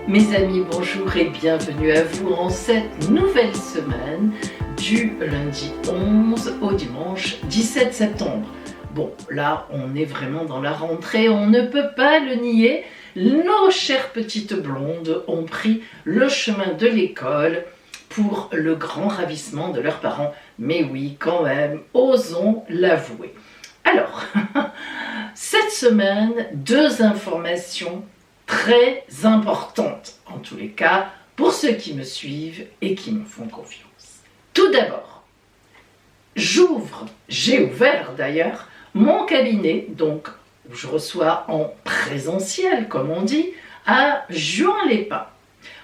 Mes amis, bonjour et bienvenue à vous en cette nouvelle semaine du lundi 11 au dimanche 17 septembre. Bon, là, on est vraiment dans la rentrée, on ne peut pas le nier. Nos chères petites blondes ont pris le chemin de l'école pour le grand ravissement de leurs parents. Mais oui, quand même, osons l'avouer. Alors, cette semaine, deux informations très importantes, en tous les cas, pour ceux qui me suivent et qui me font confiance. Tout d'abord, j'ai ouvert d'ailleurs, mon cabinet, donc où je reçois en présentiel, comme on dit, à Juan-les-Pins.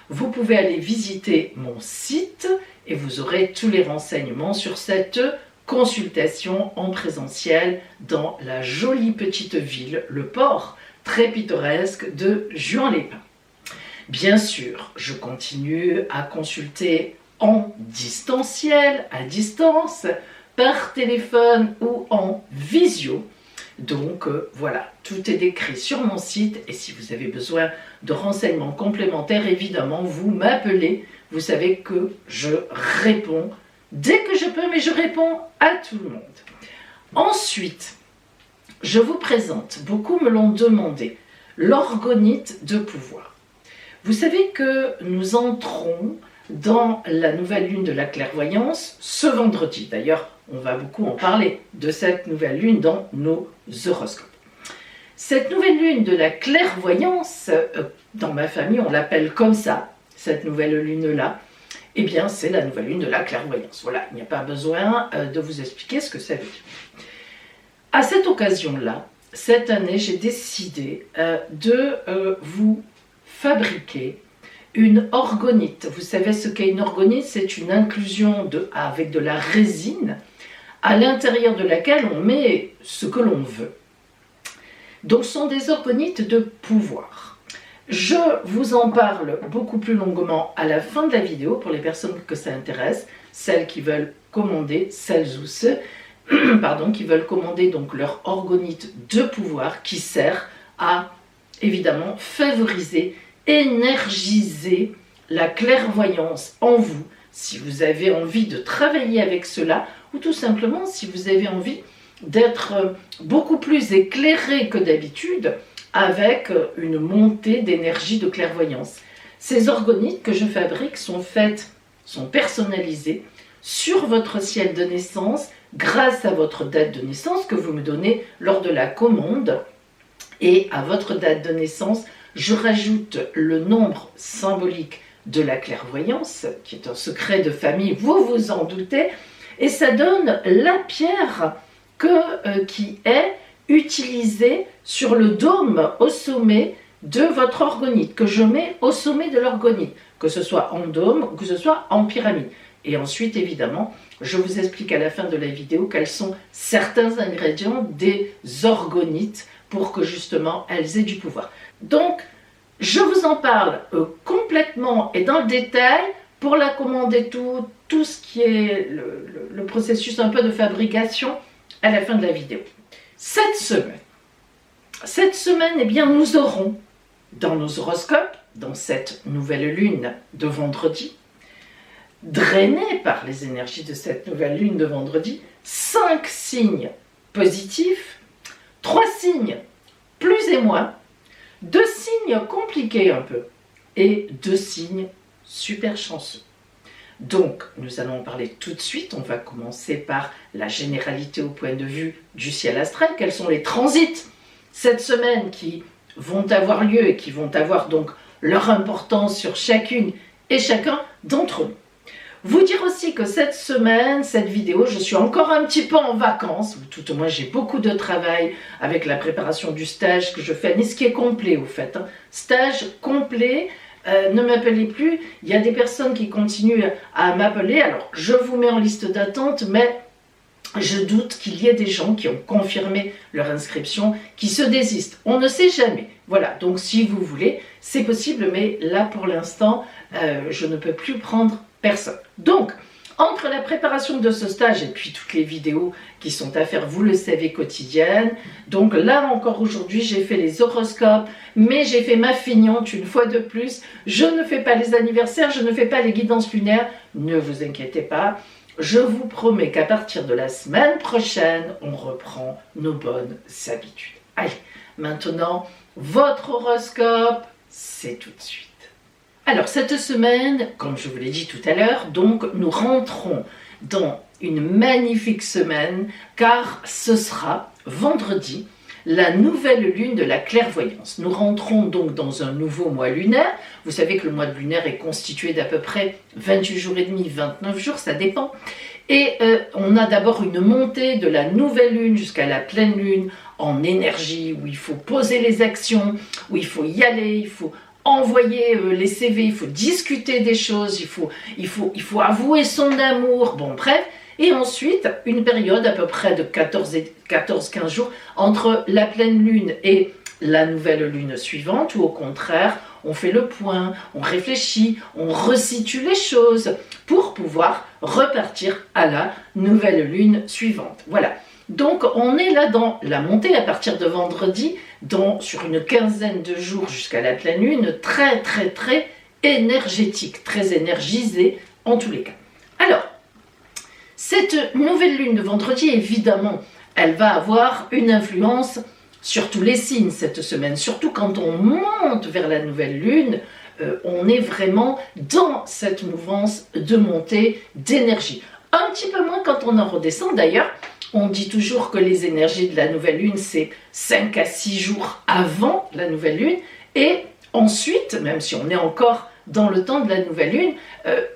Vous pouvez aller visiter mon site et vous aurez tous les renseignements sur cette consultation en présentiel dans la jolie petite ville, le port très pittoresque de Juan-les-Pins. Bien sûr, je continue à consulter en distanciel, à distance, par téléphone ou en visio. Donc voilà, tout est décrit sur mon site et si vous avez besoin de renseignements complémentaires, évidemment, vous m'appelez. Vous savez que je réponds dès que je peux, mais je réponds à tout le monde. Ensuite, je vous présente, beaucoup me l'ont demandé, l'orgonite de pouvoir. Vous savez que nous entrons dans la nouvelle lune de la clairvoyance ce vendredi. D'ailleurs, on va beaucoup en parler de cette nouvelle lune dans nos horoscopes. Cette nouvelle lune de la clairvoyance, dans ma famille, on l'appelle comme ça, cette nouvelle lune-là, eh bien, c'est la nouvelle lune de la clairvoyance. Voilà, il n'y a pas besoin de vous expliquer ce que ça veut dire. À cette occasion-là, cette année, j'ai décidé de vous fabriquer une orgonite. Vous savez ce qu'est une orgonite? C'est une inclusion avec de la résine à l'intérieur de laquelle on met ce que l'on veut. Donc, ce sont des organites de pouvoir. Je vous en parle beaucoup plus longuement à la fin de la vidéo pour les personnes que ça intéresse, celles qui veulent commander, celles ou ceux qui veulent commander donc leur orgonite de pouvoir qui sert à évidemment favoriser, énergiser la clairvoyance en vous si vous avez envie de travailler avec cela ou tout simplement si vous avez envie d'être beaucoup plus éclairé que d'habitude avec une montée d'énergie de clairvoyance. Ces orgonites que je fabrique sont personnalisées sur votre ciel de naissance grâce à votre date de naissance que vous me donnez lors de la commande. Et à votre date de naissance, je rajoute le nombre symbolique de la clairvoyance, qui est un secret de famille, vous vous en doutez, et ça donne la pierre qui est utilisée sur le dôme au sommet de votre orgonite, que je mets au sommet de l'orgonite, que ce soit en dôme ou que ce soit en pyramide. Et ensuite, évidemment, je vous explique à la fin de la vidéo quels sont certains ingrédients des orgonites pour que justement elles aient du pouvoir. Donc, je vous en parle complètement et dans le détail pour la commande et tout ce qui est le processus un peu de fabrication à la fin de la vidéo. Cette semaine, eh bien, nous aurons dans nos horoscopes, dans cette nouvelle lune de vendredi, drainée par les énergies de cette nouvelle lune de vendredi, 5 signes positifs, 3 signes plus et moins, 2 signes compliqués un peu et 2 signes super chanceux. Donc, nous allons en parler tout de suite. On va commencer par la généralité au point de vue du ciel astral. Quels sont les transits cette semaine qui vont avoir lieu et qui vont avoir donc leur importance sur chacune et chacun d'entre nous. Vous dire aussi que cette semaine, cette vidéo, je suis encore un petit peu en vacances, ou tout au moins j'ai beaucoup de travail avec la préparation du stage que je fais, mais ce qui est complet au fait, hein. Stage complet, ne m'appelez plus, il y a des personnes qui continuent à m'appeler, alors je vous mets en liste d'attente, mais je doute qu'il y ait des gens qui ont confirmé leur inscription, qui se désistent. On ne sait jamais. Voilà, donc si vous voulez, c'est possible, mais là pour l'instant, je ne peux plus prendre personne. Donc, Entre la préparation de ce stage et puis toutes les vidéos qui sont à faire, vous le savez, quotidiennes. Donc là encore aujourd'hui, j'ai fait les horoscopes, mais j'ai fait ma feignante une fois de plus. Je ne fais pas les anniversaires, je ne fais pas les guidances lunaires. Ne vous inquiétez pas. Je vous promets qu'à partir de la semaine prochaine, on reprend nos bonnes habitudes. Allez, maintenant, votre horoscope, c'est tout de suite. Alors cette semaine, comme je vous l'ai dit tout à l'heure, donc nous rentrons dans une magnifique semaine car ce sera vendredi la nouvelle lune de la clairvoyance. Nous rentrons donc dans un nouveau mois lunaire. Vous savez que le mois lunaire est constitué d'à peu près 28 jours et demi, 29 jours, ça dépend. Et on a d'abord une montée de la nouvelle lune jusqu'à la pleine lune en énergie où il faut poser les actions, où il faut y aller, il faut envoyer les CV, il faut discuter des choses, il faut avouer son amour, bon bref. Et ensuite, une période à peu près de 14-15 jours entre la pleine lune et la nouvelle lune suivante, où au contraire, on fait le point, on réfléchit, on resitue les choses pour pouvoir repartir à la nouvelle lune suivante. Voilà. Donc on est là dans la montée à partir de vendredi, sur une quinzaine de jours jusqu'à la pleine lune, très énergétique, très énergisée en tous les cas. Alors, cette nouvelle lune de vendredi, évidemment, elle va avoir une influence sur tous les signes cette semaine, surtout quand on monte vers la nouvelle lune, on est vraiment dans cette mouvance de montée d'énergie. Un petit peu moins quand on en redescend d'ailleurs. On dit toujours que les énergies de la nouvelle lune, c'est 5 à 6 jours avant la nouvelle lune. Et ensuite, même si on est encore dans le temps de la nouvelle lune,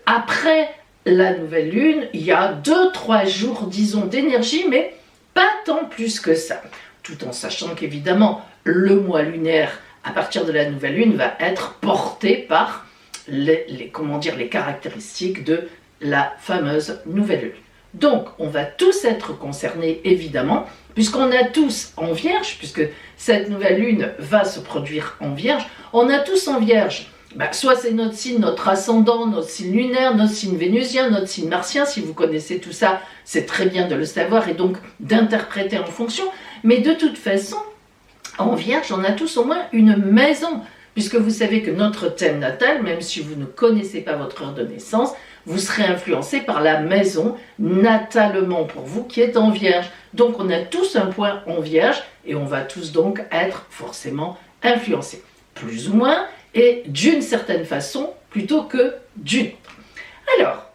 après la nouvelle lune, il y a 2-3 jours, disons, d'énergie, mais pas tant plus que ça. Tout en sachant qu'évidemment, le mois lunaire, à partir de la nouvelle lune, va être porté par les caractéristiques de la fameuse nouvelle lune. Donc, on va tous être concernés, évidemment, puisqu'on a tous en Vierge, puisque cette nouvelle lune va se produire en Vierge, on a tous en Vierge. Soit c'est notre signe, notre ascendant, notre signe lunaire, notre signe vénusien, notre signe martien. Si vous connaissez tout ça, c'est très bien de le savoir et donc d'interpréter en fonction. Mais de toute façon, en Vierge, on a tous au moins une maison, puisque vous savez que notre thème natal, même si vous ne connaissez pas votre heure de naissance, vous serez influencé par la maison natalement pour vous qui est en Vierge. Donc on a tous un point en Vierge et on va tous donc être forcément influencés, plus ou moins et d'une certaine façon plutôt que d'une autre. Alors,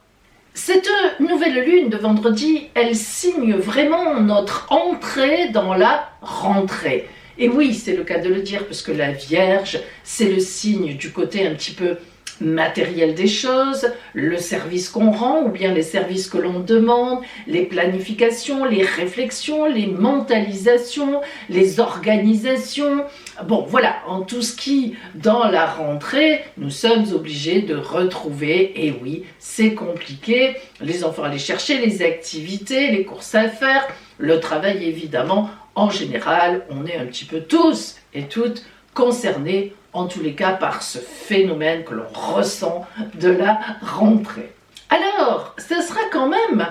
cette nouvelle lune de vendredi, elle signe vraiment notre entrée dans la rentrée. Et oui, c'est le cas de le dire, parce que la Vierge, c'est le signe du côté un petit peu matériel des choses, le service qu'on rend ou bien les services que l'on demande, les planifications, les réflexions, les mentalisations, les organisations. Bon, voilà, en tout ce qui, dans la rentrée, nous sommes obligés de retrouver, et oui, c'est compliqué, les enfants à aller chercher, les activités, les courses à faire, le travail évidemment, en général, on est un petit peu tous et toutes concernés en tous les cas par ce phénomène que l'on ressent de la rentrée. Alors, ce sera quand même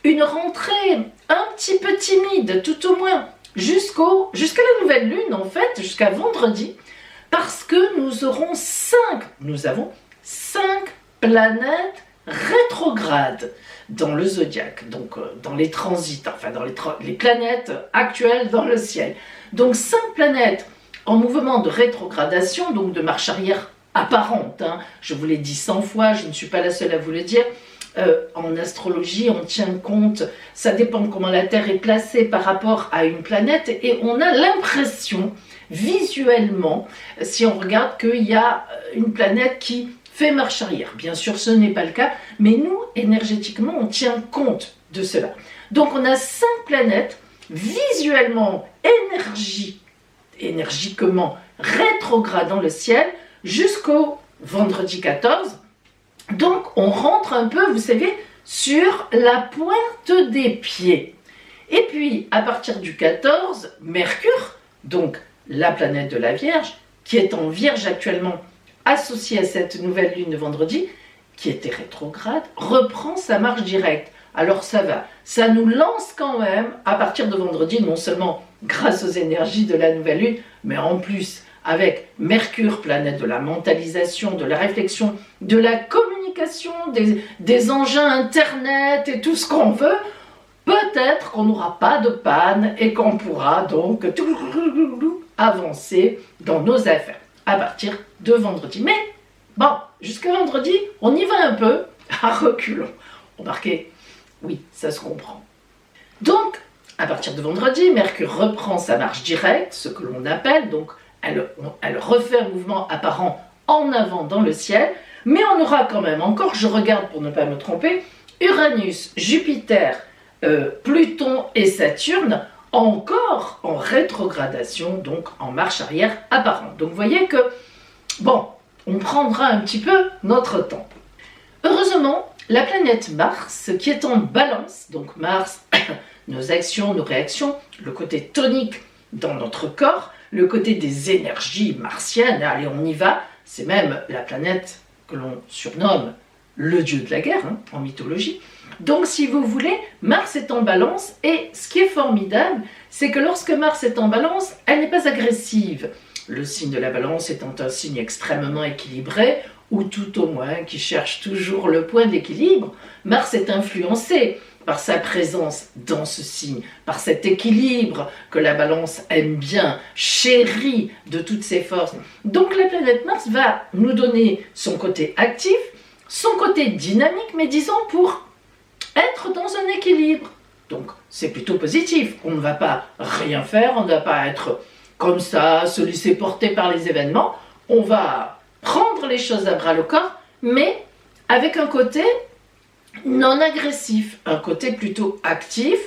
une rentrée un petit peu timide, tout au moins, jusqu'à la nouvelle lune en fait, jusqu'à vendredi, parce que nous avons 5 planètes rétrogrades dans le zodiaque, donc dans les transits, enfin dans les planètes actuelles dans le ciel. Donc 5 planètes en mouvement de rétrogradation, donc de marche arrière apparente. Je vous l'ai dit 100 fois, je ne suis pas la seule à vous le dire. En astrologie, on tient compte, ça dépend de comment la Terre est placée par rapport à une planète, et on a l'impression, visuellement, si on regarde qu'il y a une planète qui fait marche arrière. Bien sûr, ce n'est pas le cas, mais nous, énergétiquement, on tient compte de cela. Donc, on a 5 planètes visuellement, énergiquement rétrogrades dans le ciel jusqu'au vendredi 14. Donc, on rentre un peu, vous savez, sur la pointe des pieds. Et puis, à partir du 14, Mercure, donc la planète de la Vierge, qui est en Vierge actuellement, associée à cette nouvelle lune de vendredi, qui était rétrograde, reprend sa marche directe. Alors ça va, ça nous lance quand même à partir de vendredi, non seulement grâce aux énergies de la nouvelle lune, mais en plus avec Mercure, planète de la mentalisation, de la réflexion, de la communication, des engins internet et tout ce qu'on veut, peut-être qu'on n'aura pas de panne et qu'on pourra donc avancer dans nos affaires à partir de vendredi. Mais bon, jusqu'à vendredi, on y va un peu à reculons. Remarquez, oui, ça se comprend. Donc, à partir de vendredi, Mercure reprend sa marche directe, ce que l'on appelle, donc elle refait un mouvement apparent en avant dans le ciel, mais on aura quand même encore, je regarde pour ne pas me tromper, Uranus, Jupiter, Pluton et Saturne encore en rétrogradation, donc en marche arrière apparente. Donc vous voyez que, bon, on prendra un petit peu notre temps. Heureusement, la planète Mars, qui est en balance, donc Mars, nos actions, nos réactions, le côté tonique dans notre corps, le côté des énergies martiennes, allez on y va, c'est même la planète que l'on surnomme le dieu de la guerre en mythologie. Donc si vous voulez, Mars est en balance et ce qui est formidable, c'est que lorsque Mars est en balance, elle n'est pas agressive. Le signe de la balance étant un signe extrêmement équilibré, ou tout au moins qui cherche toujours le point d'équilibre, Mars est influencé par sa présence dans ce signe, par cet équilibre que la balance aime bien, chérie de toutes ses forces. Donc la planète Mars va nous donner son côté actif, son côté dynamique, mais disons pour être dans un équilibre. Donc c'est plutôt positif, on ne va pas rien faire, on ne va pas être comme ça, se laisser porter par les événements, on va prendre les choses à bras le corps, mais avec un côté non agressif, un côté plutôt actif,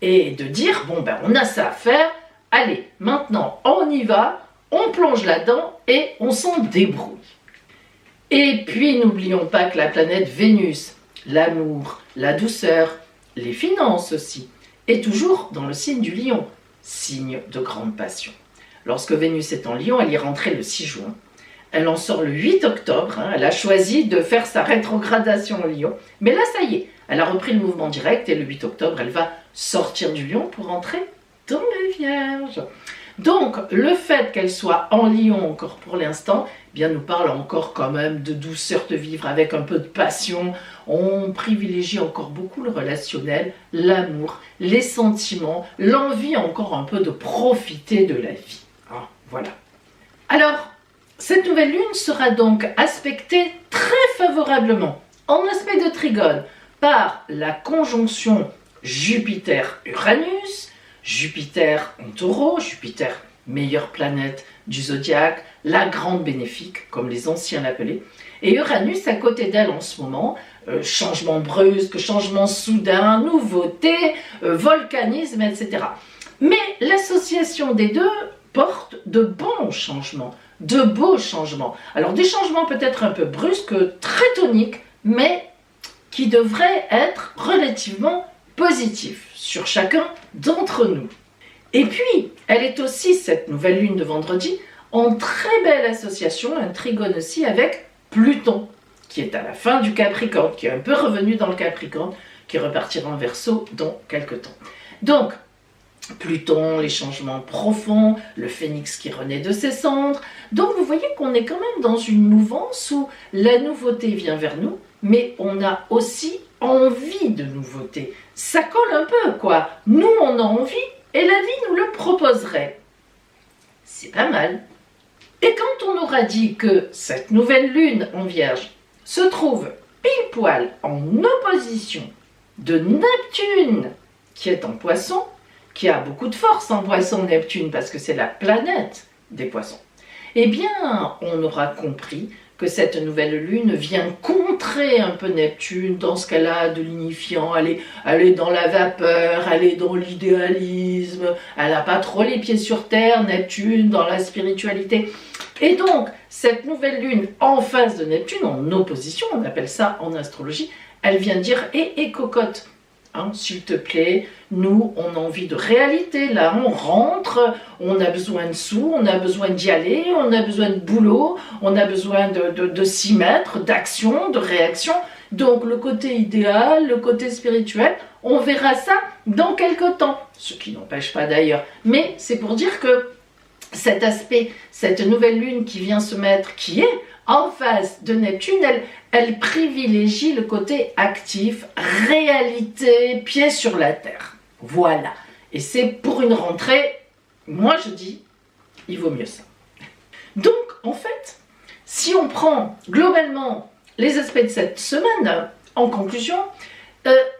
et de dire, bon ben on a ça à faire, allez, maintenant on y va, on plonge là-dedans et on s'en débrouille. Et puis n'oublions pas que la planète Vénus, l'amour, la douceur, les finances aussi, est toujours dans le signe du Lion, signe de grande passion. Lorsque Vénus est en Lion, elle y est rentrée le 6 juin. Elle en sort le 8 octobre, elle a choisi de faire sa rétrogradation au Lion. Mais là, ça y est, elle a repris le mouvement direct et le 8 octobre, elle va sortir du Lion pour entrer dans la Vierge. Donc, le fait qu'elle soit en Lion encore pour l'instant, eh bien, nous parle encore quand même de douceur de vivre avec un peu de passion. On privilégie encore beaucoup le relationnel, l'amour, les sentiments, l'envie encore un peu de profiter de la vie. Ah, voilà. Alors, cette nouvelle lune sera donc aspectée très favorablement, en aspect de trigone, par la conjonction Jupiter-Uranus, Jupiter en taureau, Jupiter meilleure planète du zodiaque, la grande bénéfique, comme les anciens l'appelaient, et Uranus à côté d'elle en ce moment, changement brusque, changement soudain, nouveauté, volcanisme, etc. Mais l'association des deux porte de bons changements, de beaux changements. Alors des changements peut-être un peu brusques, très toniques, mais qui devraient être relativement positifs sur chacun d'entre nous. Et puis, elle est aussi, cette nouvelle lune de vendredi, en très belle association, un trigone aussi avec Pluton, qui est à la fin du Capricorne, qui est un peu revenu dans le Capricorne, qui repartira en Verseau dans quelques temps. Donc, Pluton, les changements profonds, le phénix qui renaît de ses cendres. Donc vous voyez qu'on est quand même dans une mouvance où la nouveauté vient vers nous, mais on a aussi envie de nouveauté. Ça colle un peu, quoi. Nous, on a envie et la vie nous le proposerait. C'est pas mal. Et quand on aura dit que cette nouvelle lune en Vierge se trouve pile poil en opposition de Neptune, qui est en Poisson, qui a beaucoup de force en Poisson Neptune, parce que c'est la planète des Poissons, eh bien, on aura compris que cette nouvelle lune vient contrer un peu Neptune dans ce qu'elle a de lignifiant. Elle est dans la vapeur, elle est dans l'idéalisme, elle n'a pas trop les pieds sur terre, Neptune, dans la spiritualité. Et donc, cette nouvelle lune en face de Neptune, en opposition, on appelle ça en astrologie, elle vient dire, cocotte, hein, s'il te plaît, nous, on a envie de réalité, là, on rentre, on a besoin de sous, on a besoin d'y aller, on a besoin de boulot, on a besoin de s'y mettre, d'action, de réaction. Donc, le côté idéal, le côté spirituel, on verra ça dans quelque temps, ce qui n'empêche pas d'ailleurs. Mais c'est pour dire que cet aspect, cette nouvelle lune qui vient se mettre, qui est en face de Neptune, elle privilégie le côté actif, réalité, pied sur la terre. Voilà. Et c'est pour une rentrée, moi je dis, il vaut mieux ça. Donc, en fait, si on prend globalement les aspects de cette semaine, en conclusion,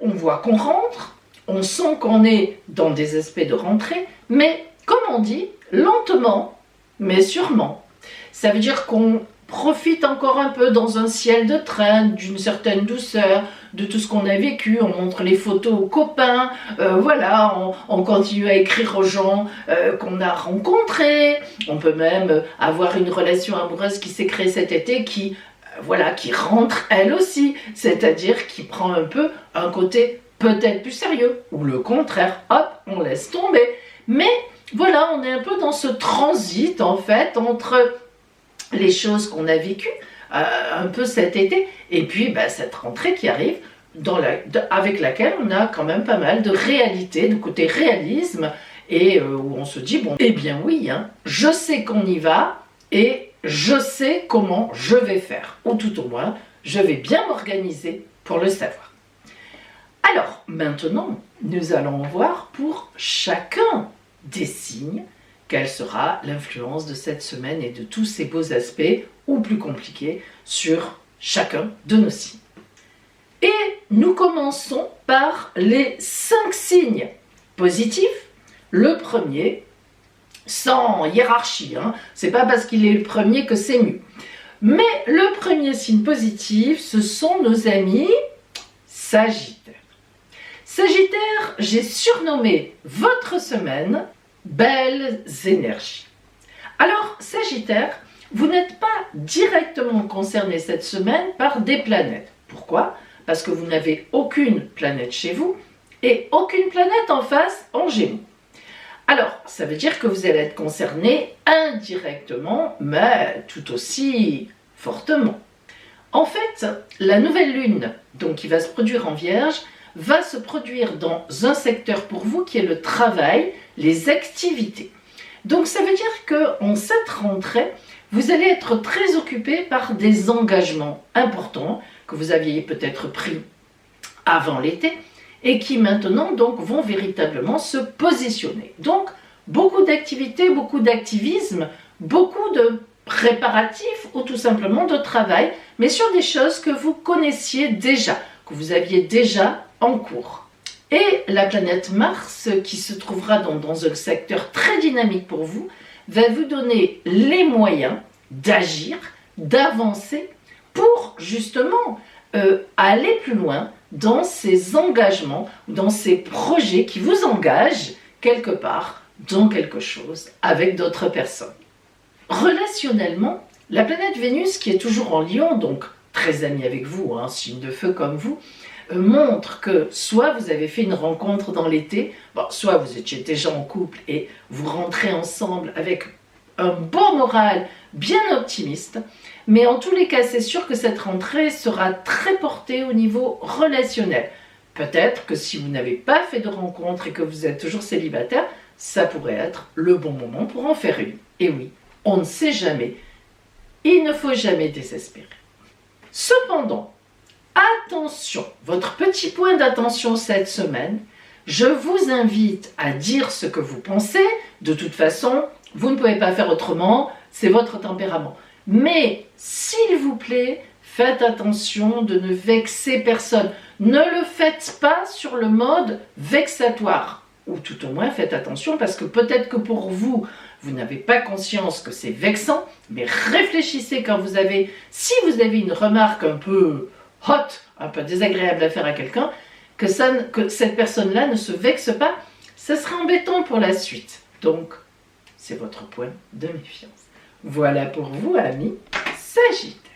on voit qu'on rentre, on sent qu'on est dans des aspects de rentrée, mais comme on dit, lentement, mais sûrement. Ça veut dire qu'on profite encore un peu dans un ciel de train, d'une certaine douceur, de tout ce qu'on a vécu, on montre les photos aux copains, voilà, on continue à écrire aux gens qu'on a rencontrés, on peut même avoir une relation amoureuse qui s'est créée cet été, qui rentre elle aussi, c'est-à-dire qui prend un peu un côté peut-être plus sérieux, ou le contraire, hop, on laisse tomber. Mais voilà, on est un peu dans ce transit en fait entre les choses qu'on a vécues un peu cet été et puis cette rentrée qui arrive avec laquelle on a quand même pas mal de réalité, de côté réalisme et où on se dit bon, eh bien oui, hein, je sais qu'on y va et je sais comment je vais faire, ou tout au moins je vais bien m'organiser pour le savoir. Alors maintenant, nous allons voir pour chacun des signes quelle sera l'influence de cette semaine et de tous ces beaux aspects, ou plus compliqués, sur chacun de nos signes. Et nous commençons par les 5 signes positifs. Le premier, sans hiérarchie, hein, c'est pas parce qu'il est le premier que c'est mieux. Mais le premier signe positif, ce sont nos amis Sagittaires. Sagittaire, j'ai surnommé votre semaine belles énergies. Alors, Sagittaire, vous n'êtes pas directement concerné cette semaine par des planètes. Pourquoi? Parce que vous n'avez aucune planète chez vous et aucune planète en face en Gémeaux. Alors, ça veut dire que vous allez être concerné indirectement, mais tout aussi fortement. En fait, la nouvelle lune, donc qui va se produire en Vierge, va se produire dans un secteur pour vous qui est le travail, les activités. Donc ça veut dire qu'en cette rentrée, vous allez être très occupé par des engagements importants que vous aviez peut-être pris avant l'été et qui maintenant donc vont véritablement se positionner. Donc beaucoup d'activités, beaucoup d'activisme, beaucoup de préparatifs ou tout simplement de travail, mais sur des choses que vous connaissiez déjà, que vous aviez déjà en cours. Et la planète Mars, qui se trouvera dans un secteur très dynamique pour vous, va vous donner les moyens d'agir, d'avancer pour justement aller plus loin dans ces engagements, dans ces projets qui vous engagent quelque part dans quelque chose avec d'autres personnes. Relationnellement, la planète Vénus, qui est toujours en Lion, donc très amie avec vous, hein, signe de feu comme vous, montre que soit vous avez fait une rencontre dans l'été, soit vous étiez déjà en couple et vous rentrez ensemble avec un beau moral, bien optimiste, mais en tous les cas, c'est sûr que cette rentrée sera très portée au niveau relationnel. Peut-être que si vous n'avez pas fait de rencontre et que vous êtes toujours célibataire, ça pourrait être le bon moment pour en faire une. Et oui, on ne sait jamais, il ne faut jamais désespérer. Cependant, attention, votre petit point d'attention cette semaine, je vous invite à dire ce que vous pensez. De toute façon, vous ne pouvez pas faire autrement, c'est votre tempérament. Mais, s'il vous plaît, faites attention de ne vexer personne. Ne le faites pas sur le mode vexatoire. Ou tout au moins, faites attention parce que peut-être que pour vous, vous n'avez pas conscience que c'est vexant, mais réfléchissez quand si vous avez une remarque un peu hot, un peu désagréable à faire à quelqu'un, que cette personne-là ne se vexe pas, ça sera embêtant pour la suite. Donc, c'est votre point de méfiance. Voilà pour vous, amis Sagittaires.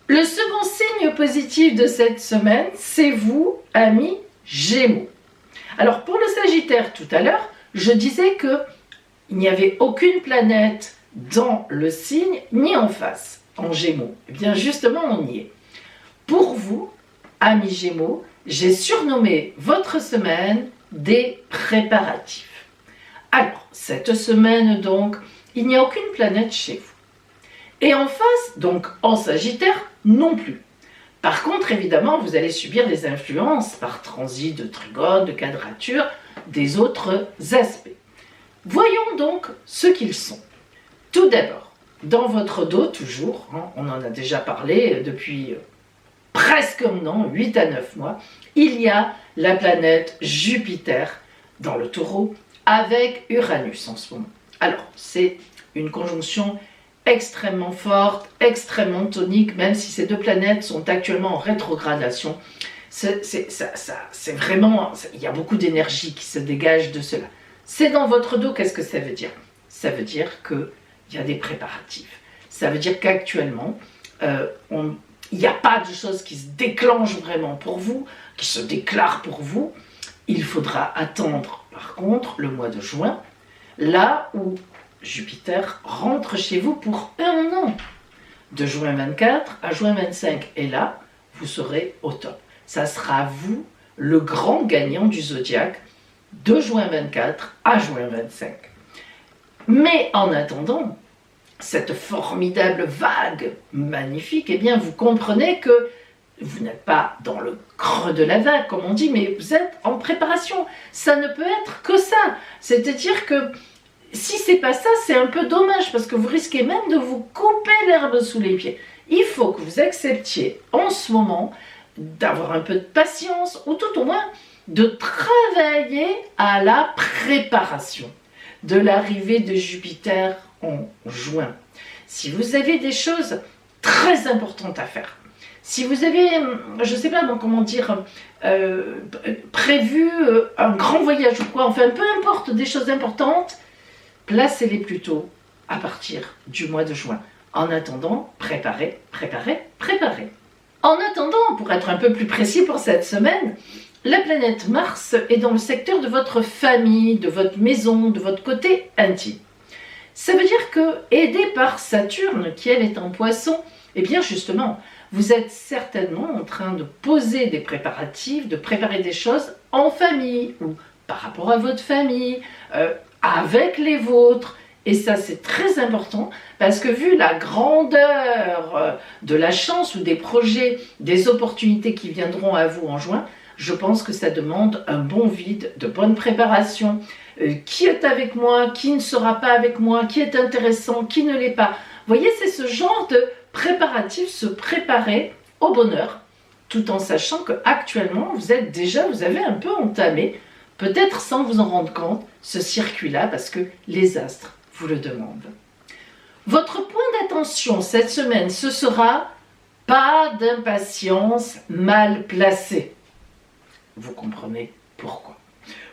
Le second signe signe positif de cette semaine, c'est vous, amis Gémeaux. Alors pour le Sagittaire tout à l'heure, je disais que il n'y avait aucune planète dans le signe ni en face, en Gémeaux. Eh bien justement, on y est. Pour vous, amis Gémeaux, j'ai surnommé votre semaine des préparatifs. Alors, cette semaine donc, il n'y a aucune planète chez vous. Et en face, donc en Sagittaire, non plus. Par contre, évidemment, vous allez subir les influences par transit de trigone, de quadrature, des autres aspects. Voyons donc ce qu'ils sont. Tout d'abord, dans votre dos, toujours, on en a déjà parlé depuis presque un an, 8 à 9 mois, il y a la planète Jupiter dans le Taureau avec Uranus en ce moment. Alors, c'est une conjonction extrêmement forte, extrêmement tonique, même si ces deux planètes sont actuellement en rétrogradation. C'est vraiment, il y a beaucoup d'énergie qui se dégage de cela. C'est dans votre dos, qu'est-ce que ça veut dire? Ça veut dire qu'il y a des préparatifs. Ça veut dire qu'actuellement, il n'y a pas de choses qui se déclenchent vraiment pour vous, qui se déclarent pour vous. Il faudra attendre, par contre, le mois de juin, là où Jupiter rentre chez vous pour un an, de juin 24 à juin 25. Et là, vous serez au top. Ça sera vous, le grand gagnant du zodiaque, de juin 24 à juin 25. Mais en attendant, cette formidable vague magnifique, eh bien, vous comprenez que vous n'êtes pas dans le creux de la vague, comme on dit, mais vous êtes en préparation. Ça ne peut être que ça. C'est-à-dire que si c'est pas ça, c'est un peu dommage, parce que vous risquez même de vous couper l'herbe sous les pieds. Il faut que vous acceptiez en ce moment d'avoir un peu de patience, ou tout au moins de travailler à la préparation de l'arrivée de Jupiter en juin. Si vous avez des choses très importantes à faire, si vous avez, je ne sais pas comment dire, prévu un grand voyage ou quoi, enfin peu importe, des choses importantes, placez-les plutôt à partir du mois de juin. En attendant, préparez, préparez, préparez. En attendant, pour être un peu plus précis pour cette semaine, la planète Mars est dans le secteur de votre famille, de votre maison, de votre côté intime. Ça veut dire que, aidé par Saturne, qui elle est en Poisson, eh bien justement, vous êtes certainement en train de poser des préparatifs, de préparer des choses en famille, ou par rapport à votre famille, avec les vôtres. Et ça, c'est très important, parce que vu la grandeur de la chance ou des projets, des opportunités qui viendront à vous en juin, je pense que ça demande un bon vide, de bonne préparation. Qui est avec moi, qui ne sera pas avec moi, qui est intéressant, qui ne l'est pas. Vous voyez, c'est ce genre de préparatif, se préparer au bonheur, tout en sachant qu'actuellement, vous avez un peu entamé, peut-être sans vous en rendre compte, ce circuit-là, parce que les astres vous le demandent. Votre point d'attention cette semaine, ce sera pas d'impatience mal placée. Vous comprenez pourquoi.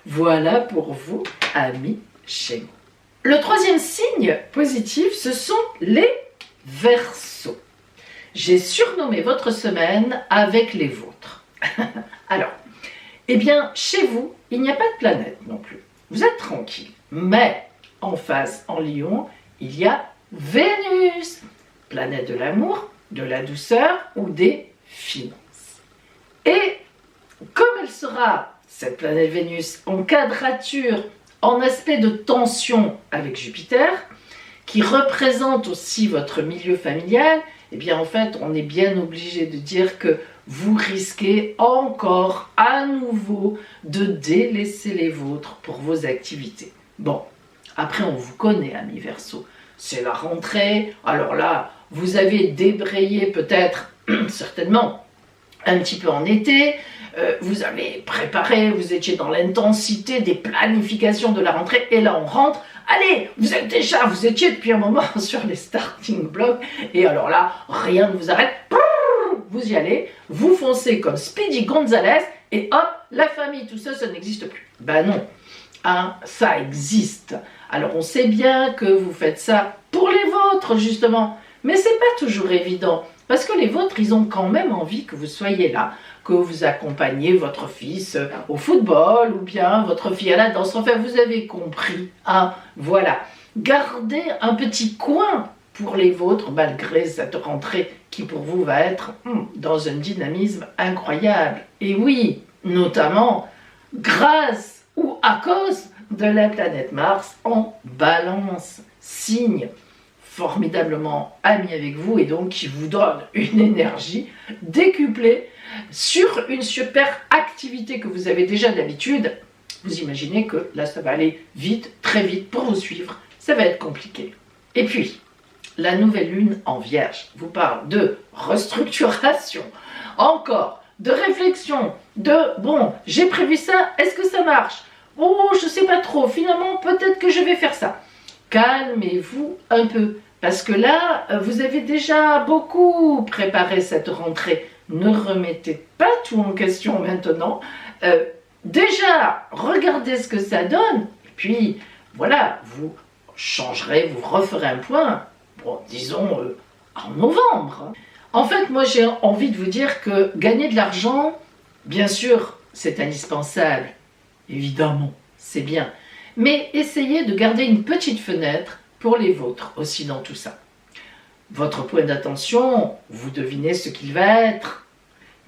Voilà pour vous, amis Gémeaux. Le troisième signe positif, ce sont les Verseaux. J'ai surnommé votre semaine avec les vôtres. Alors, eh bien, chez vous, il n'y a pas de planète non plus. Vous êtes tranquille. Mais en face, en Lion, il y a Vénus, planète de l'amour, de la douceur ou des finances. Et comme elle sera, cette planète Vénus, en quadrature, en aspect de tension avec Jupiter, qui représente aussi votre milieu familial, eh bien en fait, on est bien obligé de dire que vous risquez encore à nouveau de délaisser les vôtres pour vos activités. Bon, après on vous connaît, amis Verseaux, c'est la rentrée, alors là, vous avez débrayé peut-être, certainement, un petit peu en été, vous avez préparé, vous étiez dans l'intensité des planifications de la rentrée, et là on rentre, allez, vous étiez depuis un moment sur les starting blocks, et alors là, rien ne vous arrête, vous y allez, vous foncez comme Speedy Gonzales, et hop, la famille, tout ça, ça n'existe plus. Ben non, hein, ça existe. Alors on sait bien que vous faites ça pour les vôtres, justement, mais c'est pas toujours évident Parce que les vôtres, ils ont quand même envie que vous soyez là, que vous accompagniez votre fils au football ou bien votre fille à la danse. Enfin, vous avez compris, hein, voilà. Gardez un petit coin pour les vôtres malgré cette rentrée qui pour vous va être dans un dynamisme incroyable. Et oui, notamment grâce ou à cause de la planète Mars en Balance, signe formidablement ami avec vous et donc qui vous donne une énergie décuplée sur une super activité que vous avez déjà d'habitude. Vous imaginez que là ça va aller vite, très vite pour vous suivre, ça va être compliqué. Et puis, la nouvelle lune en Vierge vous parle de restructuration, encore de réflexion, de bon, j'ai prévu ça, est-ce que ça marche? Oh, je sais pas trop, finalement peut-être que je vais faire ça. Calmez-vous un peu, parce que là, vous avez déjà beaucoup préparé cette rentrée. Ne remettez pas tout en question maintenant. Déjà, regardez ce que ça donne, et puis voilà, vous changerez, vous referez un point, bon, disons en novembre. En fait, moi j'ai envie de vous dire que gagner de l'argent, bien sûr, c'est indispensable, évidemment, c'est bien, mais essayez de garder une petite fenêtre pour les vôtres aussi dans tout ça. Votre point d'attention, vous devinez ce qu'il va être.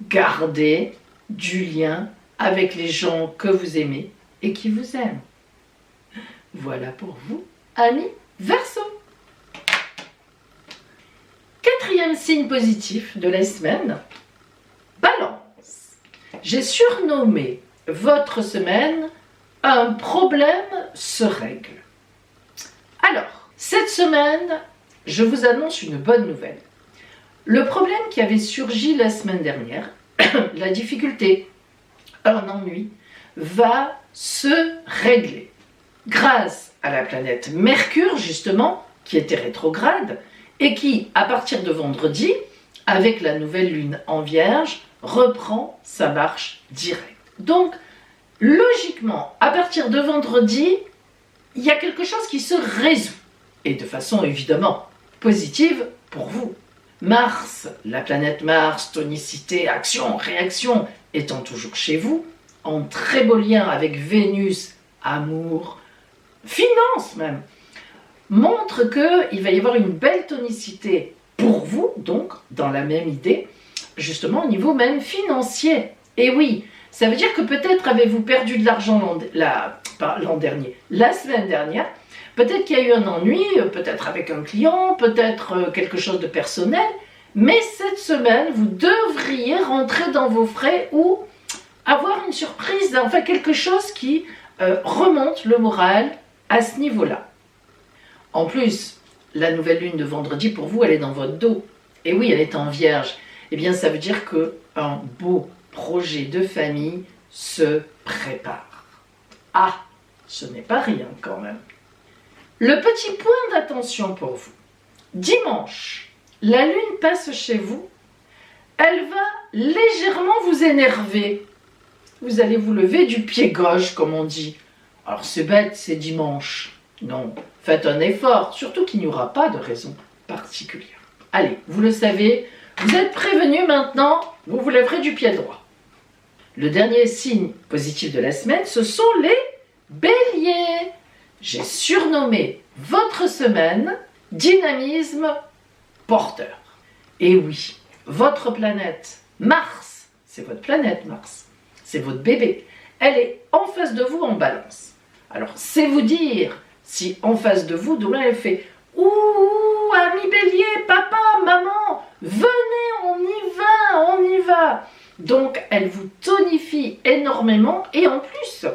Gardez du lien avec les gens que vous aimez et qui vous aiment. Voilà pour vous, amis Verseau. Quatrième signe positif de la semaine, Balance. J'ai surnommé votre semaine « Un problème se règle ». Alors, cette semaine, je vous annonce une bonne nouvelle. Le problème qui avait surgi la semaine dernière, la difficulté, un ennui, va se régler. Grâce à la planète Mercure, justement, qui était rétrograde, et qui, à partir de vendredi, avec la nouvelle lune en Vierge, reprend sa marche directe. Donc, logiquement, à partir de vendredi, il y a quelque chose qui se résout, et de façon évidemment positive pour vous. Mars, la planète Mars, tonicité, action, réaction, étant toujours chez vous, en très beau lien avec Vénus, amour, finance même, montre qu'il va y avoir une belle tonicité pour vous, donc dans la même idée, justement au niveau même financier. Et oui, ça veut dire que peut-être avez-vous perdu de l'argent la semaine dernière, peut-être qu'il y a eu un ennui, peut-être avec un client, peut-être quelque chose de personnel, mais cette semaine, vous devriez rentrer dans vos frais ou avoir une surprise, enfin quelque chose qui remonte le moral à ce niveau-là. En plus, la nouvelle lune de vendredi, pour vous, elle est dans votre dos. Et oui, elle est en Vierge. Eh bien, ça veut dire qu'un beau projet de famille se prépare. Ah, ce n'est pas rien quand même. Le petit point d'attention pour vous. Dimanche, la lune passe chez vous. Elle va légèrement vous énerver. Vous allez vous lever du pied gauche, comme on dit. Alors c'est bête, c'est dimanche. Non, faites un effort, surtout qu'il n'y aura pas de raison particulière. Allez, vous le savez, vous êtes prévenus maintenant, vous vous lèverez du pied droit. Le dernier signe positif de la semaine, ce sont les béliers. J'ai surnommé votre semaine dynamisme porteur. Et oui, votre planète Mars, c'est votre planète Mars, c'est votre bébé, elle est en face de vous en Balance. Alors, c'est vous dire si en face de vous, demain elle fait « Ouh, ami bélier, papa, maman, venez, on y va !» Donc, elle vous tonifie énormément et en plus,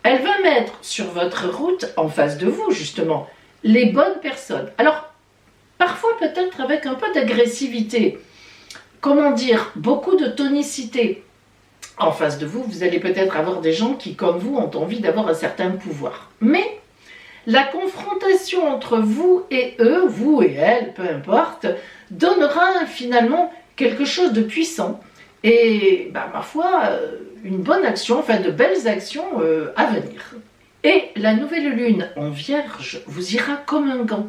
elle va mettre sur votre route, en face de vous justement, les bonnes personnes. Alors, parfois peut-être avec un peu d'agressivité, comment dire, beaucoup de tonicité. En face de vous, vous allez peut-être avoir des gens qui, comme vous, ont envie d'avoir un certain pouvoir. Mais la confrontation entre vous et eux, vous et elle, peu importe, donnera finalement quelque chose de puissant et, ma foi, une bonne action, enfin de belles actions à venir. Et la nouvelle lune en Vierge vous ira comme un gant.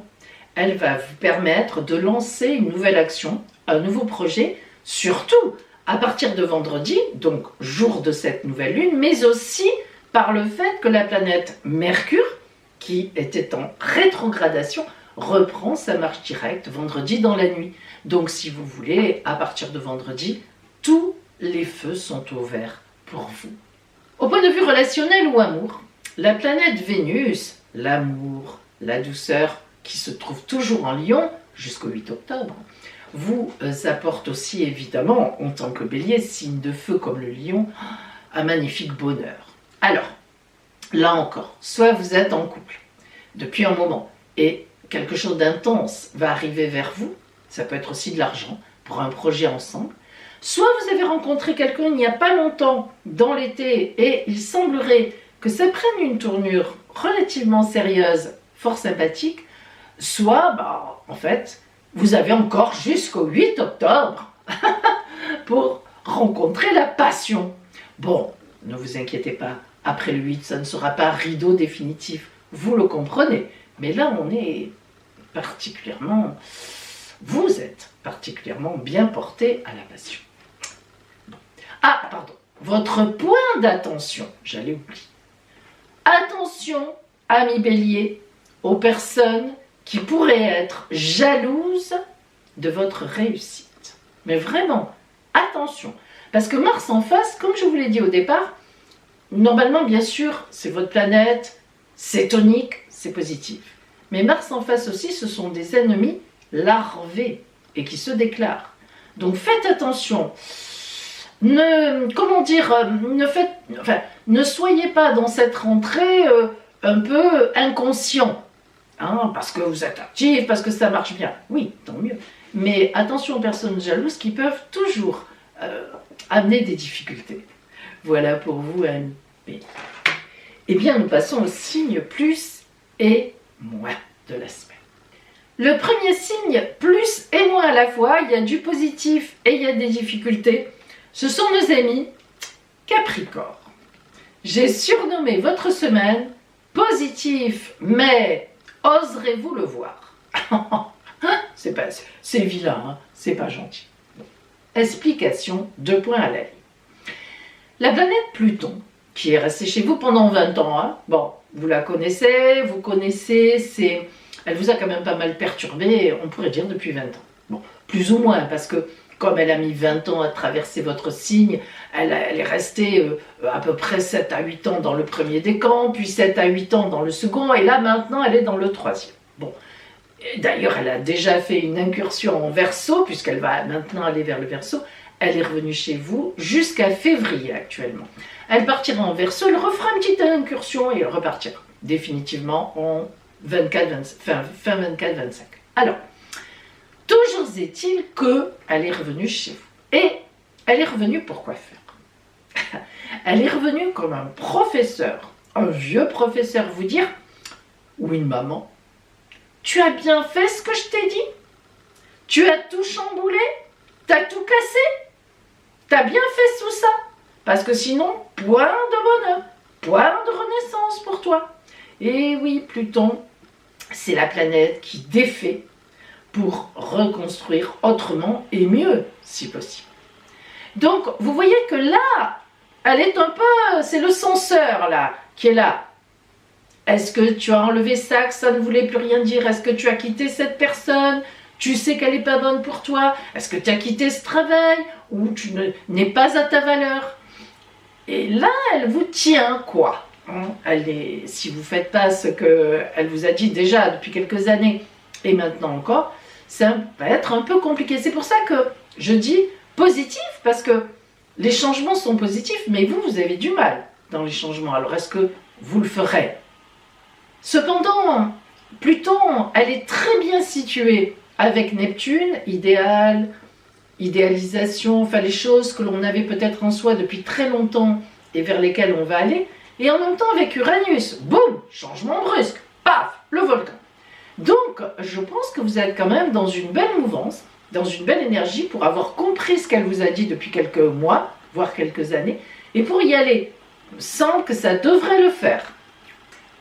elle va vous permettre de lancer une nouvelle action, un nouveau projet, surtout à partir de vendredi, donc jour de cette nouvelle lune, mais aussi par le fait que la planète Mercure, qui était en rétrogradation, reprend sa marche directe vendredi dans la nuit. Donc si vous voulez, à partir de vendredi, tous les feux sont ouverts pour vous. Au point de vue relationnel ou amour, la planète Vénus, l'amour, la douceur, qui se trouve toujours en Lion jusqu'au 8 octobre, vous apporte aussi évidemment, en tant que bélier, signe de feu comme le lion, un magnifique bonheur. Alors, là encore, soit vous êtes en couple depuis un moment et quelque chose d'intense va arriver vers vous, ça peut être aussi de l'argent pour un projet ensemble, soit vous avez rencontré quelqu'un il n'y a pas longtemps dans l'été et il semblerait que ça prenne une tournure relativement sérieuse, fort sympathique, soit, en fait, vous avez encore jusqu'au 8 octobre pour rencontrer la passion. Bon, ne vous inquiétez pas, après le 8, ça ne sera pas rideau définitif, vous le comprenez. Mais là, on est particulièrement, vous êtes particulièrement bien porté à la passion. Bon. Ah, pardon, votre point d'attention, j'allais oublier. Attention, amis béliers, aux personnes qui pourraient être jalouses de votre réussite. Mais vraiment, attention, parce que Mars en face, comme je vous l'ai dit au départ, normalement, bien sûr, c'est votre planète, c'est tonique, c'est positif. Mais Mars en face aussi, ce sont des ennemis larvés et qui se déclarent. Donc faites attention. Ne soyez pas dans cette rentrée un peu inconscient. Parce que vous êtes actif, parce que ça marche bien. Oui, tant mieux. Mais attention aux personnes jalouses qui peuvent toujours amener des difficultés. Voilà pour vous, amis. Eh bien, nous passons au signe plus et moins de la semaine. Le premier signe, plus et moins à la fois, il y a du positif et il y a des difficultés. Ce sont nos amis Capricorne. J'ai surnommé votre semaine positif, mais oserez-vous le voir? C'est vilain, hein, c'est pas gentil. Bon. Explication, 2 points à la ligne. La planète Pluton, qui est restée chez vous pendant 20 ans, hein, bon, vous la connaissez, elle vous a quand même pas mal perturbé, on pourrait dire depuis 20 ans. Bon, plus ou moins, parce que comme elle a mis 20 ans à traverser votre signe, elle est restée à peu près 7 à 8 ans dans le premier décan, puis 7 à 8 ans dans le second, et là maintenant elle est dans le troisième. Bon, d'ailleurs elle a déjà fait une incursion en Verseau, puisqu'elle va maintenant aller vers le Verseau. Elle est revenue chez vous jusqu'à février actuellement. Elle partira en Verseau, elle refera une petite incursion et elle repartira définitivement en fin 24-25. Alors, toujours est-il qu'elle est revenue chez vous. Et elle est revenue pour quoi faire? Elle est revenue comme un professeur, un vieux professeur, vous dire « Oui, maman, tu as bien fait ce que je t'ai dit? Tu as tout chamboulé? T'as tout cassé? T'as bien fait tout ça? Parce que sinon, point de bonheur, point de renaissance pour toi. » Et oui, Pluton, c'est la planète qui défait pour reconstruire autrement et mieux, si possible. Donc, vous voyez que là, elle est un peu... C'est le censeur, là, qui est là. Est-ce que tu as enlevé ça, que ça ne voulait plus rien dire? Est-ce que tu as quitté cette personne? Tu sais qu'elle n'est pas bonne pour toi? Est-ce que tu as quitté ce travail? Ou tu n'es pas à ta valeur? Et là, elle vous tient, quoi. Si vous ne faites pas ce qu'elle vous a dit déjà depuis quelques années, et maintenant encore, ça va être un peu compliqué. C'est pour ça que je dis positif, parce que les changements sont positifs, mais vous avez du mal dans les changements. Alors, est-ce que vous le ferez? Cependant, Pluton, elle est très bien située avec Neptune, idéal, idéalisation, enfin les choses que l'on avait peut-être en soi depuis très longtemps et vers lesquelles on va aller, et en même temps avec Uranus, boum, changement brusque, paf, le volcan. Donc, je pense que vous êtes quand même dans une belle mouvance, dans une belle énergie pour avoir compris ce qu'elle vous a dit depuis quelques mois, voire quelques années, et pour y aller, il me semble que ça devrait le faire.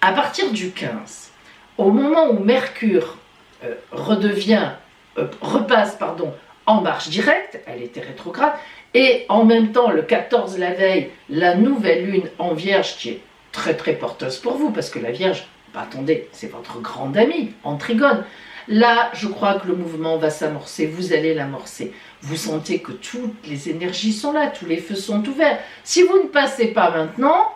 À partir du 15, au moment où Mercure repasse en marche directe, elle était rétrograde, et en même temps, le 14 la veille, la nouvelle lune en Vierge qui est très très porteuse pour vous, parce que la Vierge, bah, attendez, c'est votre grande amie en Trigone. Là, je crois que le mouvement va s'amorcer, vous allez l'amorcer. Vous sentez que toutes les énergies sont là, tous les feux sont ouverts. Si vous ne passez pas maintenant,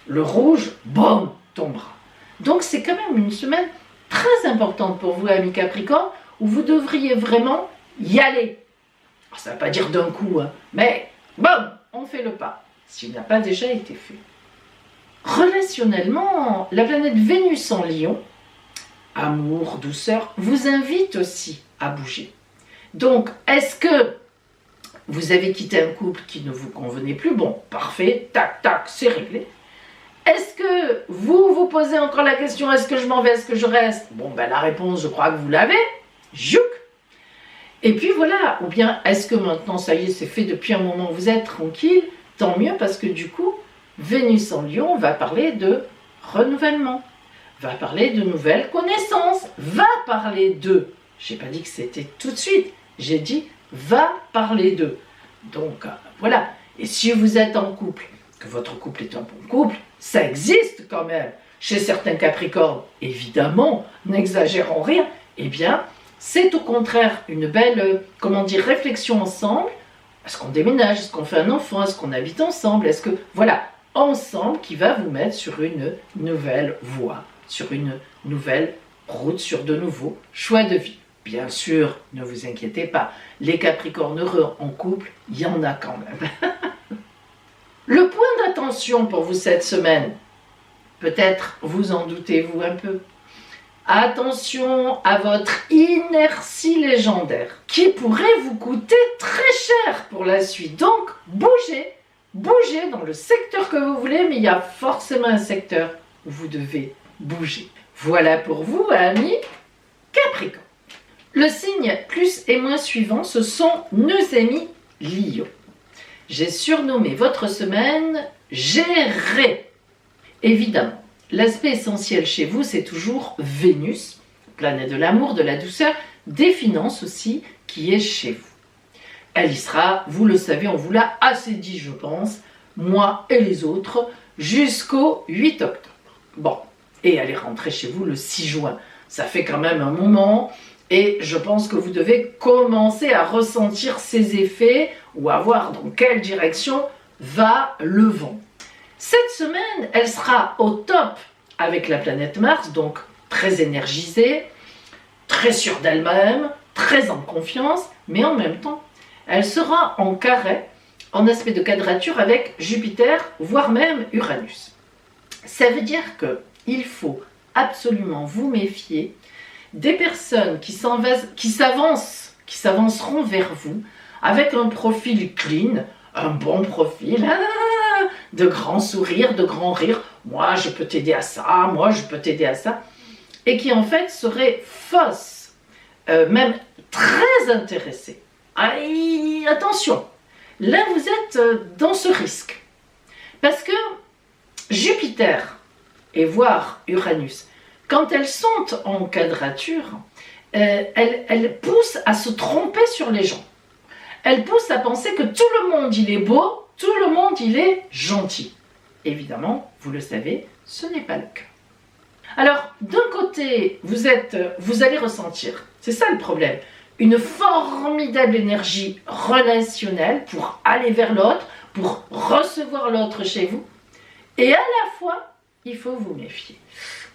le rouge, boum, tombera. Donc c'est quand même une semaine très importante pour vous, amis Capricorne, où vous devriez vraiment y aller. Ça ne veut pas dire d'un coup, hein, mais boum, on fait le pas, s'il n'a pas déjà été fait. Relationnellement, la planète Vénus en Lion, amour, douceur, vous invite aussi à bouger. Donc, est-ce que vous avez quitté un couple qui ne vous convenait plus? Bon, parfait, tac, tac, c'est réglé. Est-ce que vous vous posez encore la question, est-ce que je m'en vais, est-ce que je reste? Bon, ben la réponse, je crois que vous l'avez. Jouk. Et puis voilà, ou bien est-ce que maintenant, ça y est, c'est fait depuis un moment, vous êtes tranquille? Tant mieux, parce que du coup, Vénus en Lion va parler de renouvellement, va parler de nouvelles connaissances, va parler de, j'ai pas dit que c'était tout de suite, j'ai dit va parler de. Donc voilà, et si vous êtes en couple, que votre couple est un bon couple, ça existe quand même. Chez certains Capricornes, évidemment, n'exagérons rien, eh bien, c'est au contraire une belle, réflexion ensemble. Est-ce qu'on déménage? Est-ce qu'on fait un enfant? Est-ce qu'on habite ensemble? Est-ce que, voilà, ensemble qui va vous mettre sur une nouvelle voie, sur une nouvelle route, sur de nouveaux choix de vie. Bien sûr, ne vous inquiétez pas, les Capricornes heureux en couple, il y en a quand même. Le point d'attention pour vous cette semaine, peut-être vous en doutez-vous un peu. Attention à votre inertie légendaire qui pourrait vous coûter très cher pour la suite. Donc, bougez dans le secteur que vous voulez, mais il y a forcément un secteur où vous devez bouger. Voilà pour vous, amis Capricorne. Le signe plus et moins suivant, ce sont nos amis Lion. J'ai surnommé votre semaine Gérer. Évidemment, l'aspect essentiel chez vous, c'est toujours Vénus, planète de l'amour, de la douceur, des finances aussi, qui est chez vous. Elle y sera, vous le savez, on vous l'a assez dit, je pense, moi et les autres, jusqu'au 8 octobre. Bon, et elle est rentrée chez vous le 6 juin. Ça fait quand même un moment, et je pense que vous devez commencer à ressentir ses effets, ou à voir dans quelle direction va le vent. Cette semaine, elle sera au top avec la planète Mars, donc très énergisée, très sûre d'elle-même, très en confiance, mais en même temps, elle sera en carré, en aspect de quadrature avec Jupiter, voire même Uranus. Ça veut dire qu'il faut absolument vous méfier des personnes qui s'avanceront vers vous avec un profil clean, un bon profil, de grands sourires, de grands rires. Moi, je peux t'aider à ça, moi, je peux t'aider à ça. Et qui, en fait, seraient fausses, même très intéressées. Aïe, attention, là, vous êtes dans ce risque. Parce que Jupiter, et voire Uranus, quand elles sont en quadrature, elles poussent à se tromper sur les gens. Elles poussent à penser que tout le monde, il est beau, tout le monde, il est gentil. Évidemment, vous le savez, ce n'est pas le cas. Alors, d'un côté, vous allez ressentir, c'est ça le problème, une formidable énergie relationnelle pour aller vers l'autre, pour recevoir l'autre chez vous. Et à la fois, il faut vous méfier.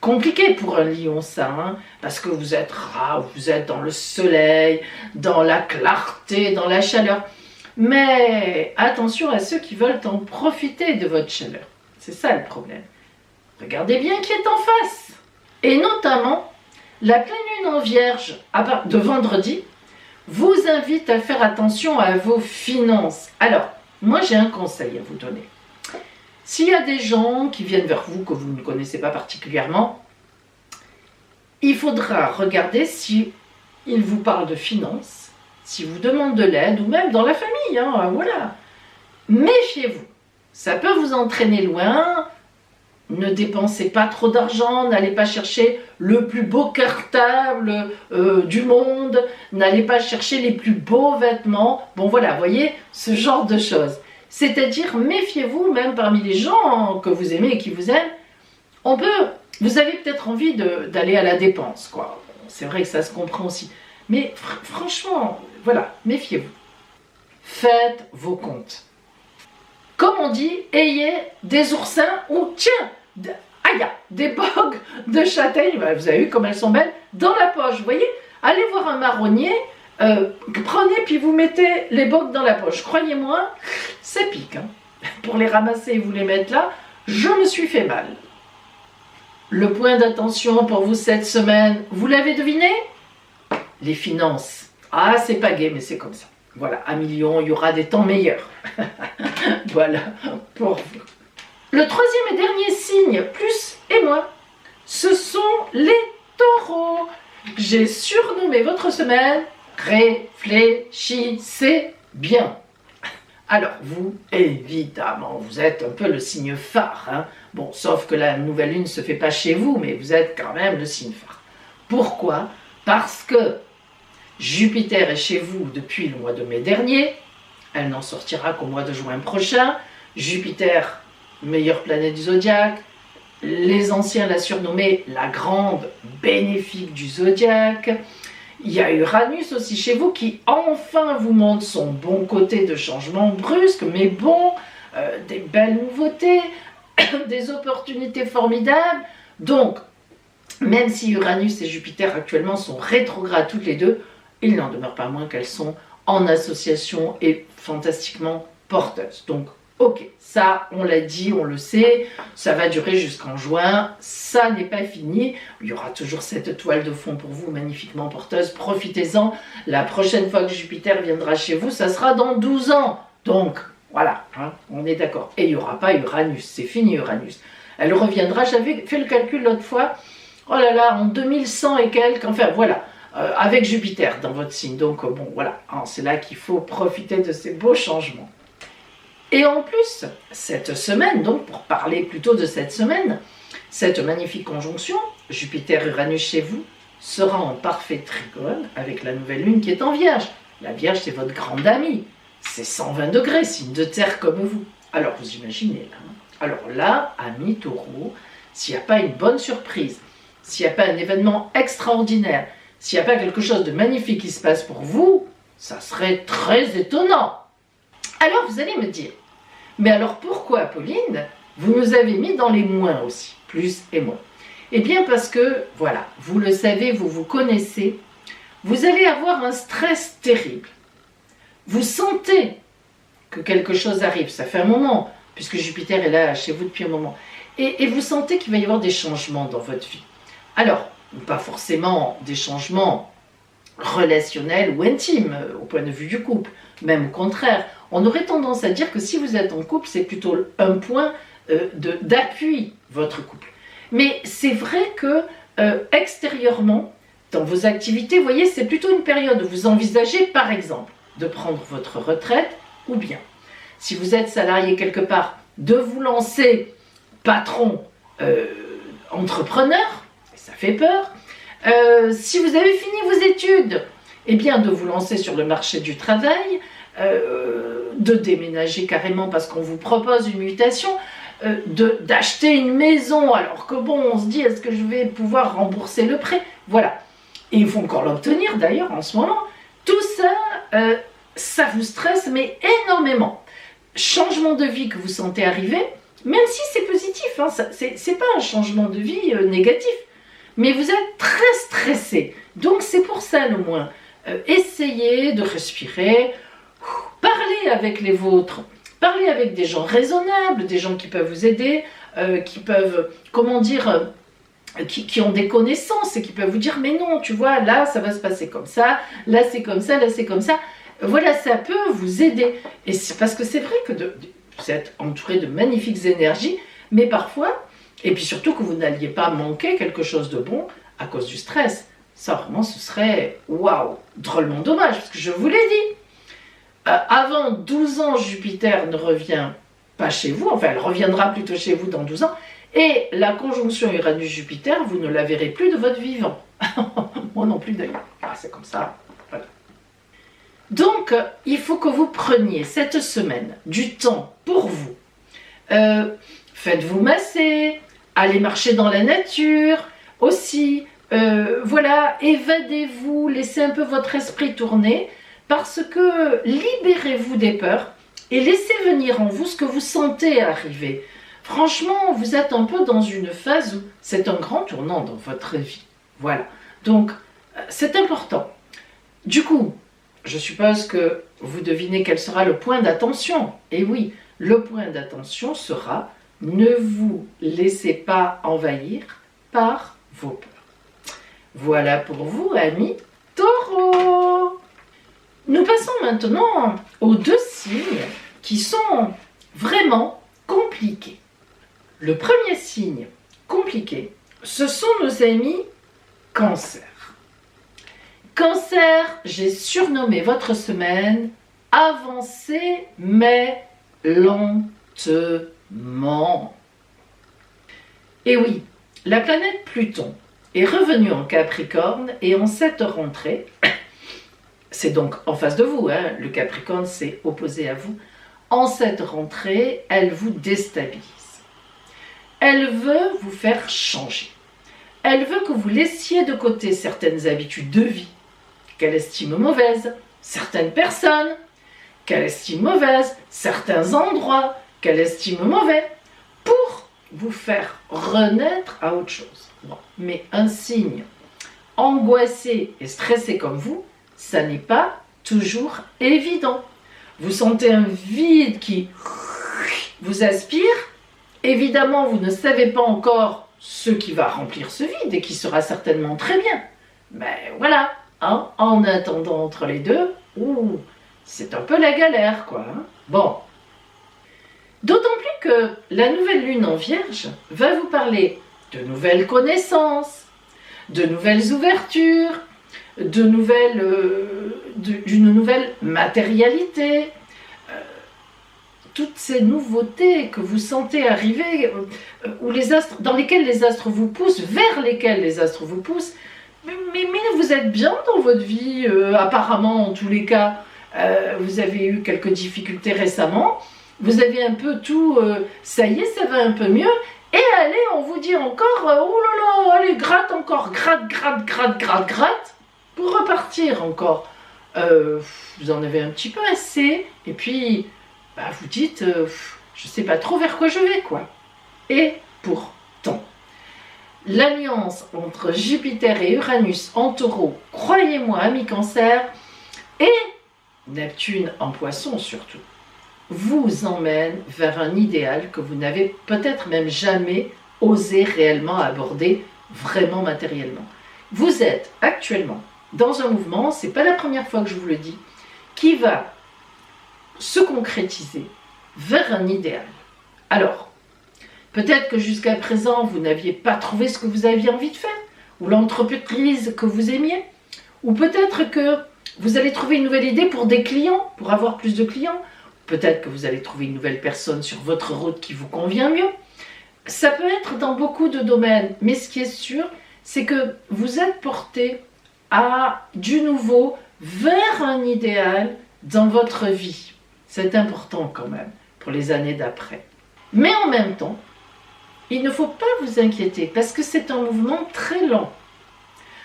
Compliqué pour un lion ça, hein, parce que vous êtes ras, vous êtes dans le soleil, dans la clarté, dans la chaleur. Mais attention à ceux qui veulent en profiter de votre chaleur. C'est ça le problème. Regardez bien qui est en face. Et notamment, la pleine lune en Vierge de vendredi vous invite à faire attention à vos finances. Alors, moi j'ai un conseil à vous donner. S'il y a des gens qui viennent vers vous que vous ne connaissez pas particulièrement, il faudra regarder si ils vous parlent de finances, si vous demandent de l'aide, ou même dans la famille, hein, voilà. Méfiez-vous, ça peut vous entraîner loin, ne dépensez pas trop d'argent, n'allez pas chercher le plus beau cartable du monde, n'allez pas chercher les plus beaux vêtements. Bon voilà, vous voyez, ce genre de choses. C'est-à-dire, méfiez-vous, même parmi les gens que vous aimez et qui vous aiment, vous avez peut-être envie d'aller à la dépense, quoi. C'est vrai que ça se comprend aussi. Mais franchement, voilà, méfiez-vous. Faites vos comptes. Comme on dit, ayez des oursins ou, tiens, des bogues de châtaigne, vous avez vu comme elles sont belles, dans la poche, vous voyez. Allez voir un marronnier, prenez puis vous mettez les bogues dans la poche. Croyez-moi, ça pique. Hein. Pour les ramasser et vous les mettre là, je me suis fait mal. Le point d'attention pour vous cette semaine, vous l'avez deviné? Les finances. Ah, c'est pas gai, mais c'est comme ça. Voilà, à million, il y aura des temps meilleurs. Voilà, pour vous. Le troisième et dernier signe, plus et moins, ce sont les taureaux. J'ai surnommé votre semaine Réfléchissez bien. Alors, vous, évidemment, vous êtes un peu le signe phare. Hein. Bon, sauf que la nouvelle lune ne se fait pas chez vous, mais vous êtes quand même le signe phare. Pourquoi? Parce que Jupiter est chez vous depuis le mois de mai dernier. Elle n'en sortira qu'au mois de juin prochain. Jupiter, meilleure planète du zodiaque. Les anciens la surnommaient la grande bénéfique du zodiaque. Il y a Uranus aussi chez vous qui enfin vous montre son bon côté de changement brusque, mais bon, des belles nouveautés, des opportunités formidables. Donc, même si Uranus et Jupiter actuellement sont rétrogrades toutes les deux, il n'en demeure pas moins qu'elles sont en association et fantastiquement porteuses. Donc, ok, ça, on l'a dit, on le sait, ça va durer jusqu'en juin, ça n'est pas fini. Il y aura toujours cette toile de fond pour vous, magnifiquement porteuse. Profitez-en, la prochaine fois que Jupiter viendra chez vous, ça sera dans 12 ans. Donc, voilà, hein, on est d'accord. Et il n'y aura pas Uranus, c'est fini Uranus. Elle reviendra, j'avais fait le calcul l'autre fois, oh là là, en 2100 et quelques, enfin voilà. Avec Jupiter dans votre signe. Donc bon, voilà, hein, c'est là qu'il faut profiter de ces beaux changements. Et en plus, cette semaine, donc pour parler plutôt de cette semaine, cette magnifique conjonction, Jupiter-Uranus chez vous, sera en parfait trigone avec la nouvelle lune qui est en Vierge. La Vierge, c'est votre grande amie. C'est 120 degrés, signe de terre comme vous. Alors vous imaginez là. Hein. Alors là, amis taureaux, s'il n'y a pas une bonne surprise, s'il n'y a pas un événement extraordinaire, s'il n'y a pas quelque chose de magnifique qui se passe pour vous, ça serait très étonnant. Alors vous allez me dire, mais alors pourquoi, Pauline, vous nous avez mis dans les moins aussi, plus et moins? Eh bien parce que, voilà, vous le savez, vous vous connaissez, vous allez avoir un stress terrible. Vous sentez que quelque chose arrive, ça fait un moment, puisque Jupiter est là chez vous depuis un moment, et vous sentez qu'il va y avoir des changements dans votre vie. Alors, pas forcément des changements relationnels ou intimes au point de vue du couple, même au contraire. On aurait tendance à dire que si vous êtes en couple, c'est plutôt un point d'appui, votre couple. Mais c'est vrai que extérieurement, dans vos activités, vous voyez, c'est plutôt une période où vous envisagez, par exemple, de prendre votre retraite, ou bien, si vous êtes salarié quelque part, de vous lancer patron entrepreneur. Ça fait peur. Si vous avez fini vos études, eh bien de vous lancer sur le marché du travail, de déménager carrément parce qu'on vous propose une mutation, d'acheter une maison alors que bon, on se dit est-ce que je vais pouvoir rembourser le prêt? Voilà. Et il faut encore l'obtenir d'ailleurs en ce moment. Tout ça, ça vous stresse mais énormément. Changement de vie que vous sentez arriver, même si c'est positif, hein, c'est pas un changement de vie négatif. Mais vous êtes très stressé. Donc c'est pour ça le moins. Essayez de respirer, parlez avec les vôtres, parlez avec des gens raisonnables, des gens qui peuvent vous aider, qui peuvent, comment dire, qui ont des connaissances et qui peuvent vous dire mais non, tu vois, là ça va se passer comme ça, là c'est comme ça, là c'est comme ça. Voilà, ça peut vous aider. Et c'est parce que c'est vrai que vous êtes entouré de magnifiques énergies, mais parfois, et puis surtout que vous n'alliez pas manquer quelque chose de bon à cause du stress. Ça vraiment ce serait, waouh, drôlement dommage, parce que je vous l'ai dit. Avant 12 ans, Jupiter ne revient pas chez vous, enfin elle reviendra plutôt chez vous dans 12 ans, Et la conjonction Uranus-Jupiter, vous ne la verrez plus de votre vivant. Moi non plus d'ailleurs. Ah, c'est comme ça. Voilà. Donc, il faut que vous preniez cette semaine du temps pour vous. Faites-vous masser, allez marcher dans la nature aussi. Voilà, évadez-vous, laissez un peu votre esprit tourner parce que libérez-vous des peurs et laissez venir en vous ce que vous sentez arriver. Franchement, vous êtes un peu dans une phase où c'est un grand tournant dans votre vie. Voilà, donc c'est important. Du coup, je suppose que vous devinez quel sera le point d'attention. Et oui, le point d'attention sera ne vous laissez pas envahir par vos peurs. Voilà pour vous, amis Taureau. Nous passons maintenant aux 2 signes qui sont vraiment compliqués. Le premier signe compliqué, ce sont nos amis Cancer. Cancer, j'ai surnommé votre semaine « Avancez mais lentement ». Et oui, la planète Pluton est revenue en Capricorne et en cette rentrée, c'est donc en face de vous, hein, le Capricorne c'est opposé à vous, en cette rentrée, elle vous déstabilise. Elle veut vous faire changer. Elle veut que vous laissiez de côté certaines habitudes de vie qu'elle estime mauvaises, certaines personnes qu'elle estime mauvaises, certains endroits qu'elle estime mauvais, pour vous faire renaître à autre chose. Bon, mais un signe angoissé et stressé comme vous, ça n'est pas toujours évident. Vous sentez un vide qui vous aspire. Évidemment, vous ne savez pas encore ce qui va remplir ce vide et qui sera certainement très bien. Mais voilà, hein, en attendant entre les deux, c'est un peu la galère, quoi. Hein. Bon. D'autant plus que la nouvelle lune en Vierge va vous parler de nouvelles connaissances, de nouvelles ouvertures, d'une nouvelle matérialité. Toutes ces nouveautés que vous sentez arriver, dans lesquelles les astres vous poussent, vers lesquelles les astres vous poussent, mais vous êtes bien dans votre vie, apparemment en tous les cas. Vous avez eu quelques difficultés récemment, vous avez un peu tout, ça y est, ça va un peu mieux, et allez, on vous dit encore, oh là là, allez, gratte encore, gratte, pour repartir encore. Vous en avez un petit peu assez, et puis vous dites, je sais pas trop vers quoi je vais, quoi. Et pourtant, l'alliance entre Jupiter et Uranus en Taureau, croyez-moi, amis Cancer, et Neptune en Poisson surtout, vous emmène vers un idéal que vous n'avez peut-être même jamais osé réellement aborder vraiment matériellement. Vous êtes actuellement dans un mouvement, c'est pas la première fois que je vous le dis, qui va se concrétiser vers un idéal. Alors, peut-être que jusqu'à présent, vous n'aviez pas trouvé ce que vous aviez envie de faire, ou l'entreprise que vous aimiez, ou peut-être que vous allez trouver une nouvelle idée pour des clients, pour avoir plus de clients, peut-être que vous allez trouver une nouvelle personne sur votre route qui vous convient mieux. Ça peut être dans beaucoup de domaines, mais ce qui est sûr, c'est que vous êtes porté à du nouveau vers un idéal dans votre vie. C'est important quand même pour les années d'après. Mais en même temps, il ne faut pas vous inquiéter parce que c'est un mouvement très lent.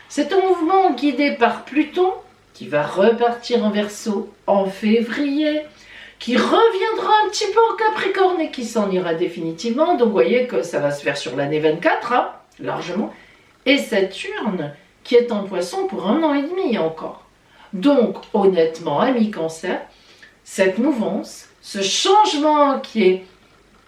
C'est un mouvement guidé par Pluton qui va repartir en Verseau en février, qui reviendra un petit peu en Capricorne et qui s'en ira définitivement. Donc vous voyez que ça va se faire sur l'année 24, hein, largement. Et Saturne qui est en Poisson pour 1 an et demi encore. Donc honnêtement, amis Cancer, cette mouvance, ce changement qui est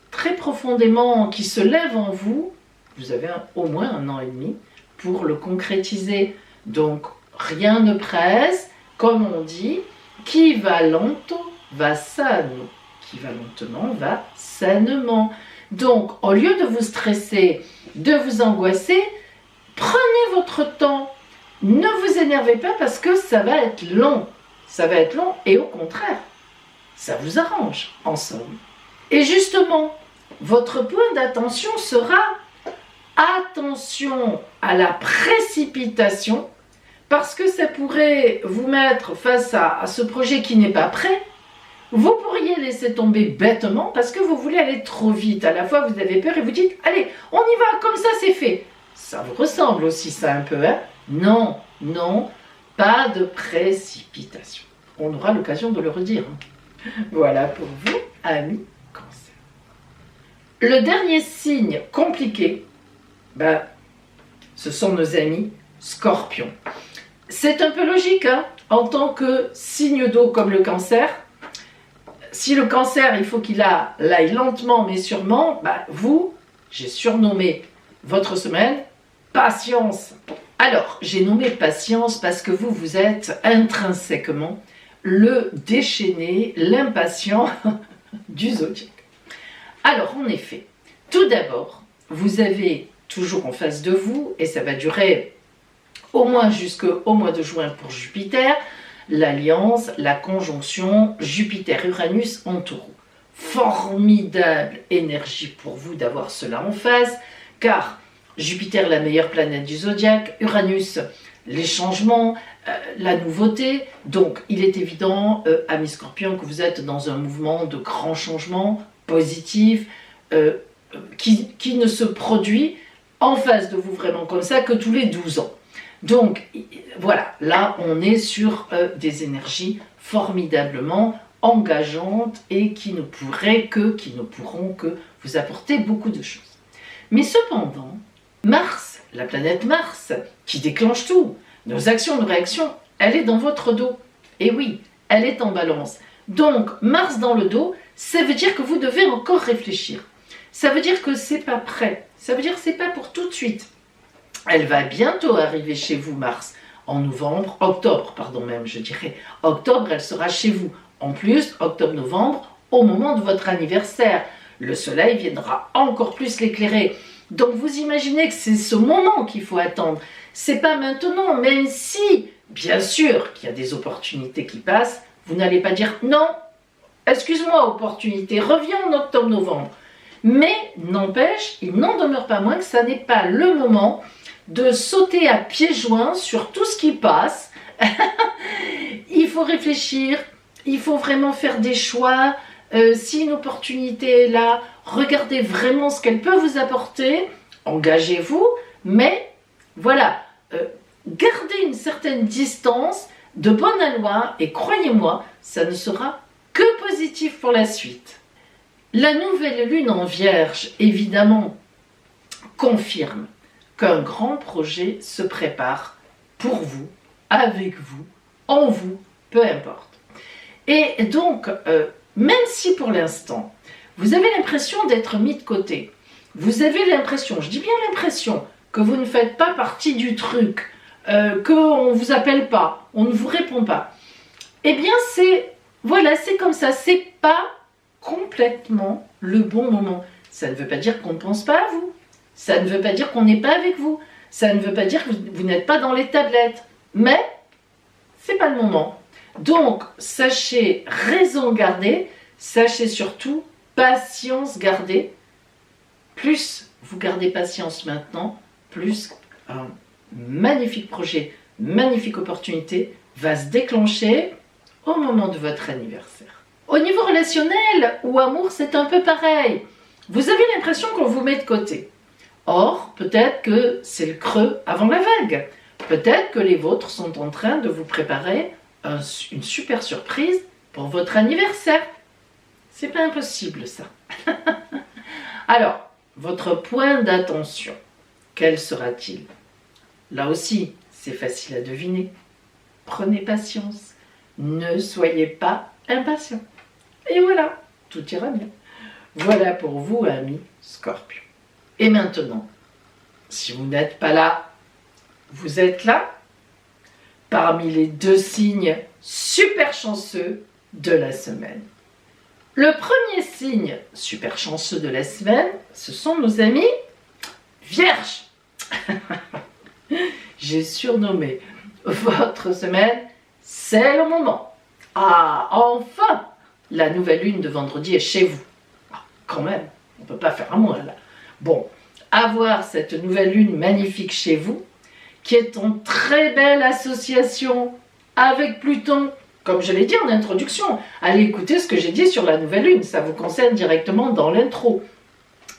très profondément, qui se lève en vous, vous avez au moins 1 an et demi pour le concrétiser. Donc rien ne presse, comme on dit, qui va lento va sano, qui va lentement va sainement. Donc au lieu de vous stresser, de vous angoisser, prenez votre temps, ne vous énervez pas parce que ça va être long. Ça va être long et au contraire, ça vous arrange en somme. Et justement, votre point d'attention sera attention à la précipitation, parce que ça pourrait vous mettre face à ce projet qui n'est pas prêt. Vous pourriez laisser tomber bêtement parce que vous voulez aller trop vite. À la fois, vous avez peur et vous dites « Allez, on y va, comme ça c'est fait ». Ça vous ressemble aussi ça un peu, hein? Non, non, pas de précipitation. On aura l'occasion de le redire. Voilà pour vous, amis Cancer. Le dernier signe compliqué, ce sont nos amis Scorpions. C'est un peu logique, hein? En tant que signe d'eau comme le Cancer. Si le Cancer, il faut qu'il aille lentement mais sûrement, vous, j'ai surnommé votre semaine patience. Alors, j'ai nommé patience parce que vous êtes intrinsèquement le déchaîné, l'impatient du zodiaque. Alors, en effet, tout d'abord, vous avez toujours en face de vous, et ça va durer au moins jusqu'au mois de juin pour Jupiter, l'alliance, la conjonction Jupiter-Uranus en taureau. Formidable énergie pour vous d'avoir cela en face, car Jupiter, la meilleure planète du zodiaque, Uranus, les changements, la nouveauté. Donc, il est évident, amis Scorpions, que vous êtes dans un mouvement de grands changements positifs qui ne se produit en face de vous vraiment comme ça que tous les 12 ans. Donc, voilà, là, on est sur des énergies formidablement engageantes et qui ne pourront que vous apporter beaucoup de choses. Mais cependant, Mars, la planète Mars, qui déclenche tout, nos actions, nos réactions, elle est dans votre dos. Et oui, elle est en balance. Donc, Mars dans le dos, ça veut dire que vous devez encore réfléchir. Ça veut dire que c'est pas prêt. Ça veut dire que c'est pas pour tout de suite. Elle va bientôt arriver chez vous, Mars, en octobre, même, je dirais. Octobre, elle sera chez vous. En plus, octobre-novembre, au moment de votre anniversaire, le soleil viendra encore plus l'éclairer. Donc, vous imaginez que c'est ce moment qu'il faut attendre. C'est pas maintenant, même si, bien sûr, qu'il y a des opportunités qui passent, vous n'allez pas dire non, excuse-moi, opportunité, reviens en octobre-novembre. Mais, n'empêche, il n'en demeure pas moins que ça n'est pas le moment de sauter à pieds joints sur tout ce qui passe. Il faut réfléchir, il faut vraiment faire des choix. Si une opportunité est là, regardez vraiment ce qu'elle peut vous apporter, engagez-vous, mais voilà, gardez une certaine distance de bonne aloi et croyez-moi, ça ne sera que positif pour la suite. La nouvelle lune en Vierge, évidemment, confirme qu'un grand projet se prépare pour vous, avec vous, en vous, peu importe. Et donc, même si pour l'instant, vous avez l'impression d'être mis de côté, vous avez l'impression, je dis bien l'impression, que vous ne faites pas partie du truc, qu'on ne vous appelle pas, on ne vous répond pas, eh bien c'est comme ça, c'est pas complètement le bon moment. Ça ne veut pas dire qu'on ne pense pas à vous. Ça ne veut pas dire qu'on n'est pas avec vous. Ça ne veut pas dire que vous n'êtes pas dans les tablettes. Mais, c'est pas le moment. Donc, sachez raison garder, sachez surtout patience garder. Plus vous gardez patience maintenant, plus un magnifique projet, magnifique opportunité va se déclencher au moment de votre anniversaire. Au niveau relationnel ou amour, c'est un peu pareil. Vous avez l'impression qu'on vous met de côté. Or, peut-être que c'est le creux avant la vague. Peut-être que les vôtres sont en train de vous préparer une super surprise pour votre anniversaire. C'est pas impossible, ça. Alors, votre point d'attention, quel sera-t-il? Là aussi, c'est facile à deviner. Prenez patience. Ne soyez pas impatient. Et voilà, tout ira bien. Voilà pour vous, amis Scorpions. Et maintenant, si vous n'êtes pas là, vous êtes là, parmi les 2 signes super chanceux de la semaine. Le premier signe super chanceux de la semaine, ce sont nos amis Vierges. J'ai surnommé votre semaine, c'est le moment. Ah, enfin, la nouvelle lune de vendredi est chez vous. Ah, quand même, On ne peut pas faire un moins là. Bon, avoir cette nouvelle lune magnifique chez vous, qui est en très belle association avec Pluton, comme je l'ai dit en introduction. Allez écouter ce que j'ai dit sur la nouvelle lune, ça vous concerne directement dans l'intro,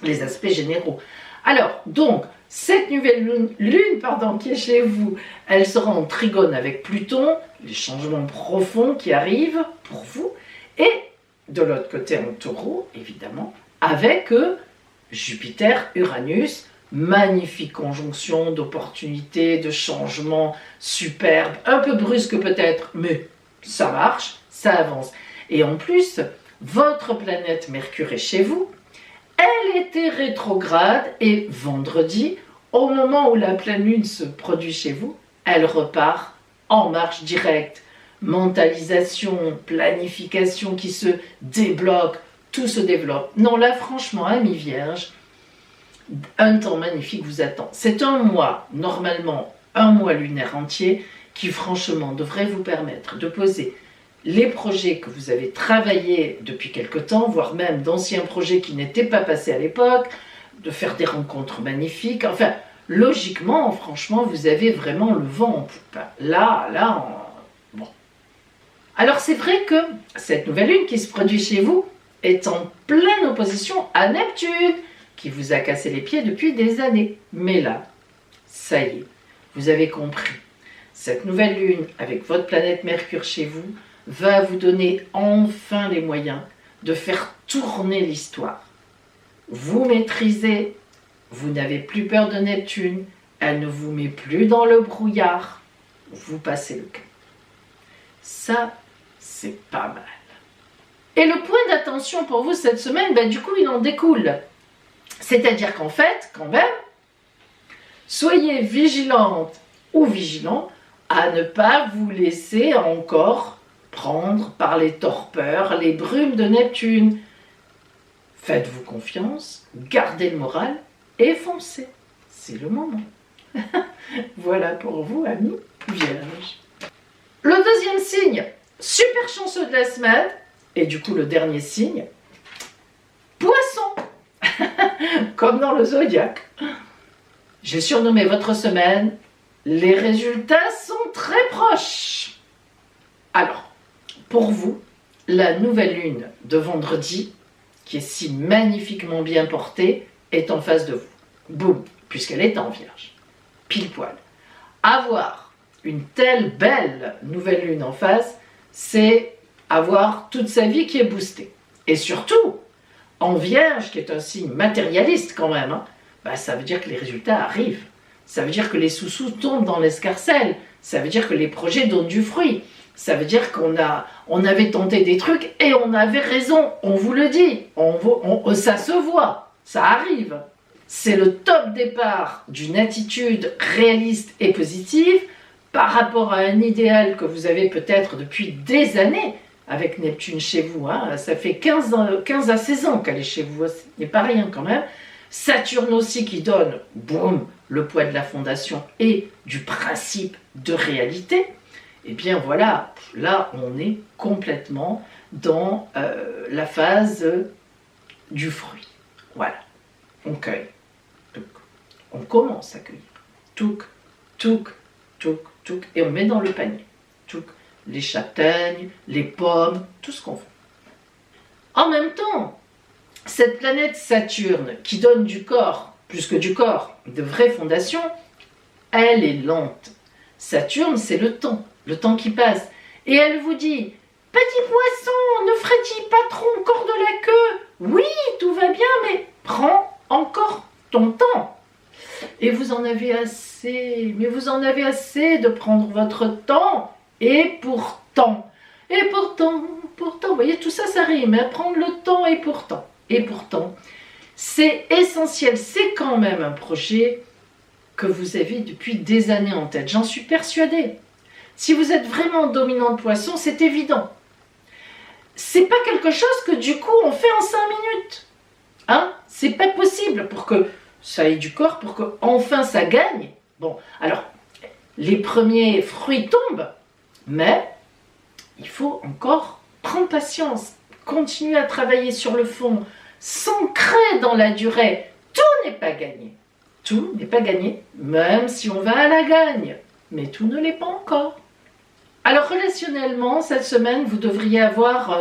les aspects généraux. Alors, donc, cette nouvelle lune qui est chez vous, elle sera en trigone avec Pluton, les changements profonds qui arrivent pour vous, et de l'autre côté en taureau, évidemment, avec Jupiter, Uranus, magnifique conjonction d'opportunités, de changements superbes, un peu brusques peut-être, mais ça marche, ça avance. Et en plus, votre planète Mercure est chez vous, elle était rétrograde et vendredi, au moment où la pleine lune se produit chez vous, elle repart en marche directe. Mentalisation, planification qui se débloque, tout se développe. Non, là franchement, amis vierges, un temps magnifique vous attend. C'est un mois, normalement un mois lunaire entier, qui franchement devrait vous permettre de poser les projets que vous avez travaillés depuis quelque temps, voire même d'anciens projets qui n'étaient pas passés à l'époque, de faire des rencontres magnifiques. Enfin, logiquement, franchement, vous avez vraiment le vent en poupe. Bon. Alors c'est vrai que cette nouvelle lune qui se produit chez vous est en pleine opposition à Neptune, qui vous a cassé les pieds depuis des années. Mais là, ça y est, vous avez compris. Cette nouvelle lune, avec votre planète Mercure chez vous, va vous donner enfin les moyens de faire tourner l'histoire. Vous maîtrisez, vous n'avez plus peur de Neptune, elle ne vous met plus dans le brouillard, vous passez le cap. Ça, c'est pas mal. Et le point d'attention pour vous cette semaine, du coup, il en découle. C'est-à-dire qu'en fait, quand même, soyez vigilante ou vigilant à ne pas vous laisser encore prendre par les torpeurs, les brumes de Neptune. Faites-vous confiance, gardez le moral et foncez. C'est le moment. Voilà pour vous, amis vierges. Le deuxième signe, super chanceux de la semaine, et du coup le dernier signe, Poisson. Comme dans le zodiaque. J'ai surnommé votre semaine, les résultats sont très proches. Alors, pour vous, la nouvelle lune de vendredi, qui est si magnifiquement bien portée, est en face de vous. Boum, puisqu'elle est en vierge. Pile poil. Avoir une telle belle nouvelle lune en face, c'est avoir toute sa vie qui est boostée. Et surtout, en vierge, qui est un signe matérialiste quand même, ça veut dire que les résultats arrivent. Ça veut dire que les sous-sous tombent dans l'escarcelle. Ça veut dire que les projets donnent du fruit. Ça veut dire qu'on avait tenté des trucs et on avait raison. On vous le dit. Ça se voit. Ça arrive. C'est le top départ d'une attitude réaliste et positive par rapport à un idéal que vous avez peut-être depuis des années avec Neptune chez vous. Ça fait 15 à 16 ans qu'elle est chez vous. Ce n'est pas rien quand même. Saturne aussi qui donne, boum, le poids de la fondation et du principe de réalité. Et bien voilà, là on est complètement dans la phase du fruit. Voilà, on cueille. Touc. On commence à cueillir. Touc, touc, touc, touc, et on met dans le panier. Touc, les châtaignes, les pommes, tout ce qu'on veut. En même temps, cette planète Saturne qui donne du corps, plus que du corps, de vraies fondations, elle est lente. Saturne, c'est le temps qui passe. Et elle vous dit, petit poisson, ne frétille pas trop encore de la queue. Oui, tout va bien, mais prends encore ton temps. Et vous en avez assez, mais vous en avez assez de prendre votre temps. Et pourtant, vous voyez, tout ça, ça rime, prendre le temps et pourtant. Et pourtant, c'est essentiel, c'est quand même un projet que vous avez depuis des années en tête, j'en suis persuadée. Si vous êtes vraiment dominant de poisson, c'est évident. C'est pas quelque chose que du coup on fait en 5 minutes. C'est pas possible pour que ça ait du corps, pour que enfin ça gagne. Bon, alors, les premiers fruits tombent, mais il faut encore prendre patience, continuer à travailler sur le fond, s'ancrer dans la durée. Tout n'est pas gagné. Tout n'est pas gagné, même si on va à la gagne. Mais tout ne l'est pas encore. Alors relationnellement, cette semaine, vous devriez avoir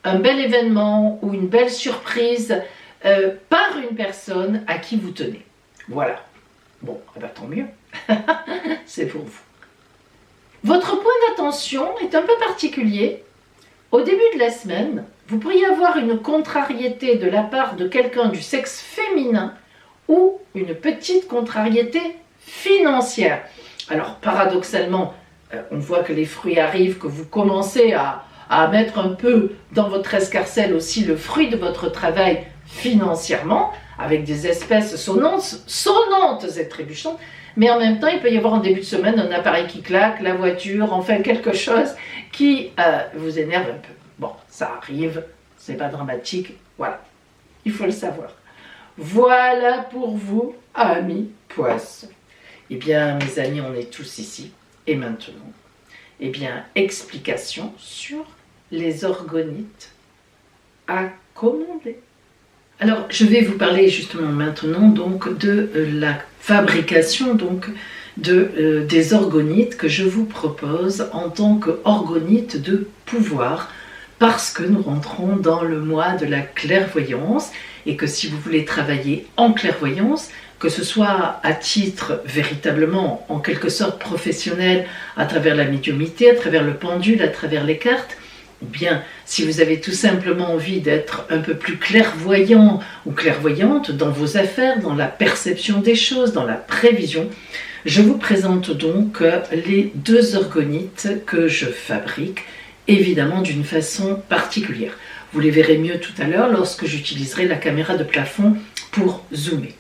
un bel événement ou une belle surprise par une personne à qui vous tenez. Voilà. Bon, eh ben, tant mieux. C'est pour vous. Votre point d'attention est un peu particulier. Au début de la semaine, vous pourriez avoir une contrariété de la part de quelqu'un du sexe féminin ou une petite contrariété financière. Alors, paradoxalement, on voit que les fruits arrivent, que vous commencez à mettre un peu dans votre escarcelle aussi le fruit de votre travail financièrement, avec des espèces sonnantes et trébuchantes, mais en même temps, il peut y avoir en début de semaine un appareil qui claque, la voiture, enfin quelque chose qui vous énerve un peu. Bon, ça arrive, c'est pas dramatique, voilà, il faut le savoir. Voilà pour vous, amis Poissons. Eh bien, mes amis, on est tous ici. Et maintenant, eh bien, explication sur les orgonites à commander. Alors, je vais vous parler justement maintenant donc de la fabrication donc des orgonites que je vous propose en tant qu'orgonite de pouvoir, parce que nous rentrons dans le mois de la clairvoyance et que si vous voulez travailler en clairvoyance, que ce soit à titre véritablement en quelque sorte professionnel, à travers la médiumnité, à travers le pendule, à travers les cartes, ou bien si vous avez tout simplement envie d'être un peu plus clairvoyant ou clairvoyante dans vos affaires, dans la perception des choses, dans la prévision, je vous présente donc les deux orgonites que je fabrique, évidemment d'une façon particulière. Vous les verrez mieux tout à l'heure lorsque j'utiliserai la caméra de plafond pour zoomer.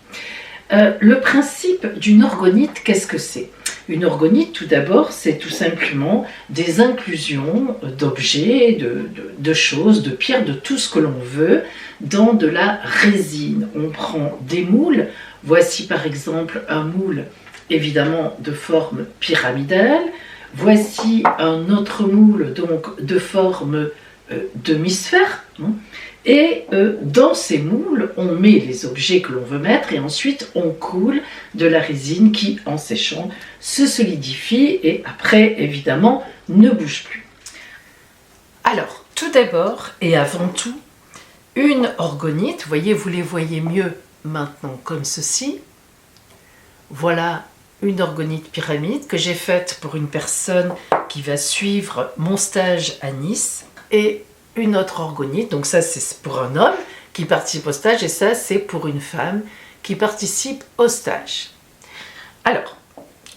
Le principe d'une orgonite, qu'est-ce que c'est? Une orgonite, tout d'abord, c'est tout simplement des inclusions d'objets, de choses, de pierres, de tout ce que l'on veut dans de la résine. On prend des moules. Voici par exemple un moule évidemment de forme pyramidale. Voici un autre moule donc de forme d'hémisphère. Et dans ces moules, on met les objets que l'on veut mettre et ensuite on coule de la résine qui, en séchant, se solidifie et après, évidemment, ne bouge plus. Alors, tout d'abord et avant tout, une orgonite, vous les voyez mieux maintenant comme ceci. Voilà une orgonite pyramide que j'ai faite pour une personne qui va suivre mon stage à Nice. Et une autre orgonite, donc ça c'est pour un homme qui participe au stage et ça c'est pour une femme qui participe au stage. Alors,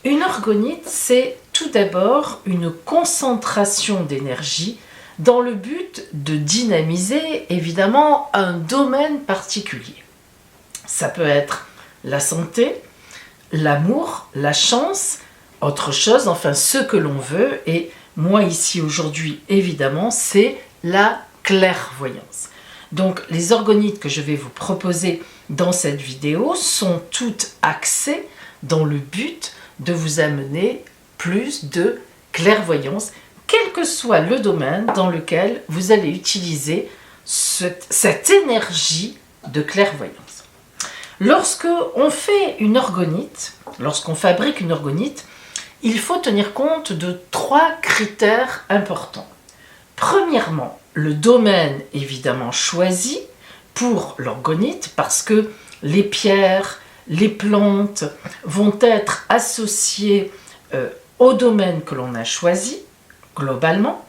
une orgonite c'est tout d'abord une concentration d'énergie dans le but de dynamiser évidemment un domaine particulier. Ça peut être la santé, l'amour, la chance, autre chose, enfin ce que l'on veut, et moi ici aujourd'hui évidemment c'est la clairvoyance. Donc les orgonites que je vais vous proposer dans cette vidéo sont toutes axées dans le but de vous amener plus de clairvoyance, quel que soit le domaine dans lequel vous allez utiliser cette énergie de clairvoyance. Lorsqu'on fait une orgonite, lorsqu'on fabrique une orgonite, il faut tenir compte de 3 critères importants. Premièrement, le domaine évidemment choisi pour l'orgonite parce que les pierres, les plantes vont être associées au domaine que l'on a choisi globalement.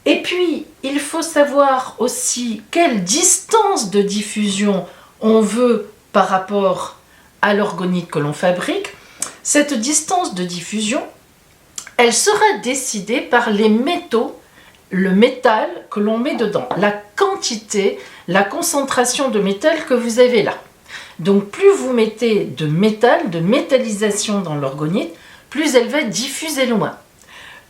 Et puis, il faut savoir aussi quelle distance de diffusion on veut par rapport à l'orgonite que l'on fabrique. Cette distance de diffusion, elle sera décidée par les métaux, le métal que l'on met dedans, la quantité, la concentration de métal que vous avez là. Donc plus vous mettez de métal, de métallisation dans l'orgonite, plus elle va diffuser loin.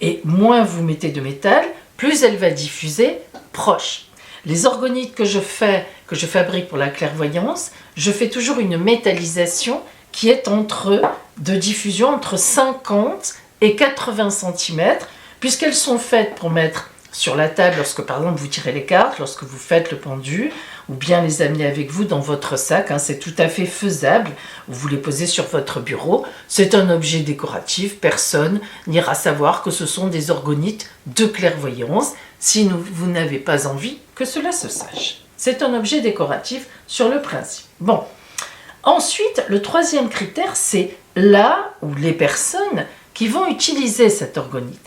Et moins vous mettez de métal, plus elle va diffuser proche. Les orgonites que je fabrique pour la clairvoyance, je fais toujours une métallisation qui est de diffusion entre 50 et 80 cm, puisqu'elles sont faites pour mettre sur la table lorsque par exemple vous tirez les cartes, lorsque vous faites le pendu, ou bien les amener avec vous dans votre sac, c'est tout à fait faisable, ou vous les posez sur votre bureau. C'est un objet décoratif, personne n'ira savoir que ce sont des orgonites de clairvoyance, si vous n'avez pas envie que cela se sache. C'est un objet décoratif sur le principe. Bon, ensuite, le troisième critère, c'est là où les personnes qui vont utiliser cette orgonite.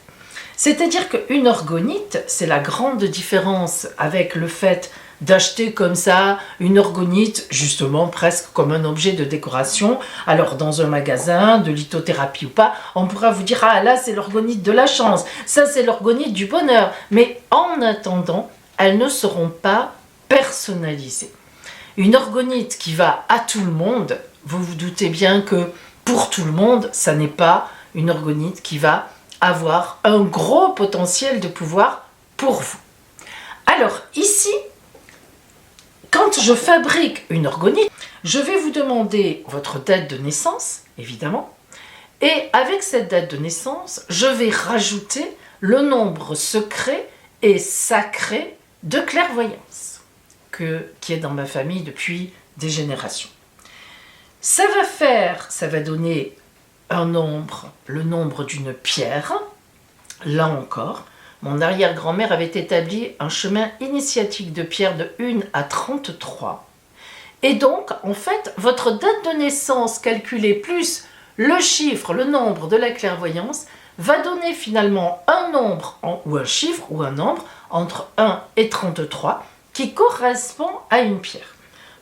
C'est-à-dire qu'une orgonite, c'est la grande différence avec le fait d'acheter comme ça une orgonite, justement presque comme un objet de décoration. Alors dans un magasin de lithothérapie ou pas, on pourra vous dire « Ah là c'est l'orgonite de la chance, ça c'est l'orgonite du bonheur ». Mais en attendant, elles ne seront pas personnalisées. Une orgonite qui va à tout le monde, vous vous doutez bien que pour tout le monde, ça n'est pas une orgonite qui va avoir un gros potentiel de pouvoir pour vous. Alors ici, quand je fabrique une orgonite, je vais vous demander votre date de naissance, évidemment, et avec cette date de naissance, je vais rajouter le nombre secret et sacré de clairvoyance qui est dans ma famille depuis des générations. Ça va donner un nombre, le nombre d'une pierre. Là encore, mon arrière-grand-mère avait établi un chemin initiatique de pierre de 1 à 33. Et donc, en fait, votre date de naissance calculée plus le chiffre, le nombre de la clairvoyance, va donner finalement un nombre, ou un chiffre, ou un nombre, entre 1 et 33, qui correspond à une pierre.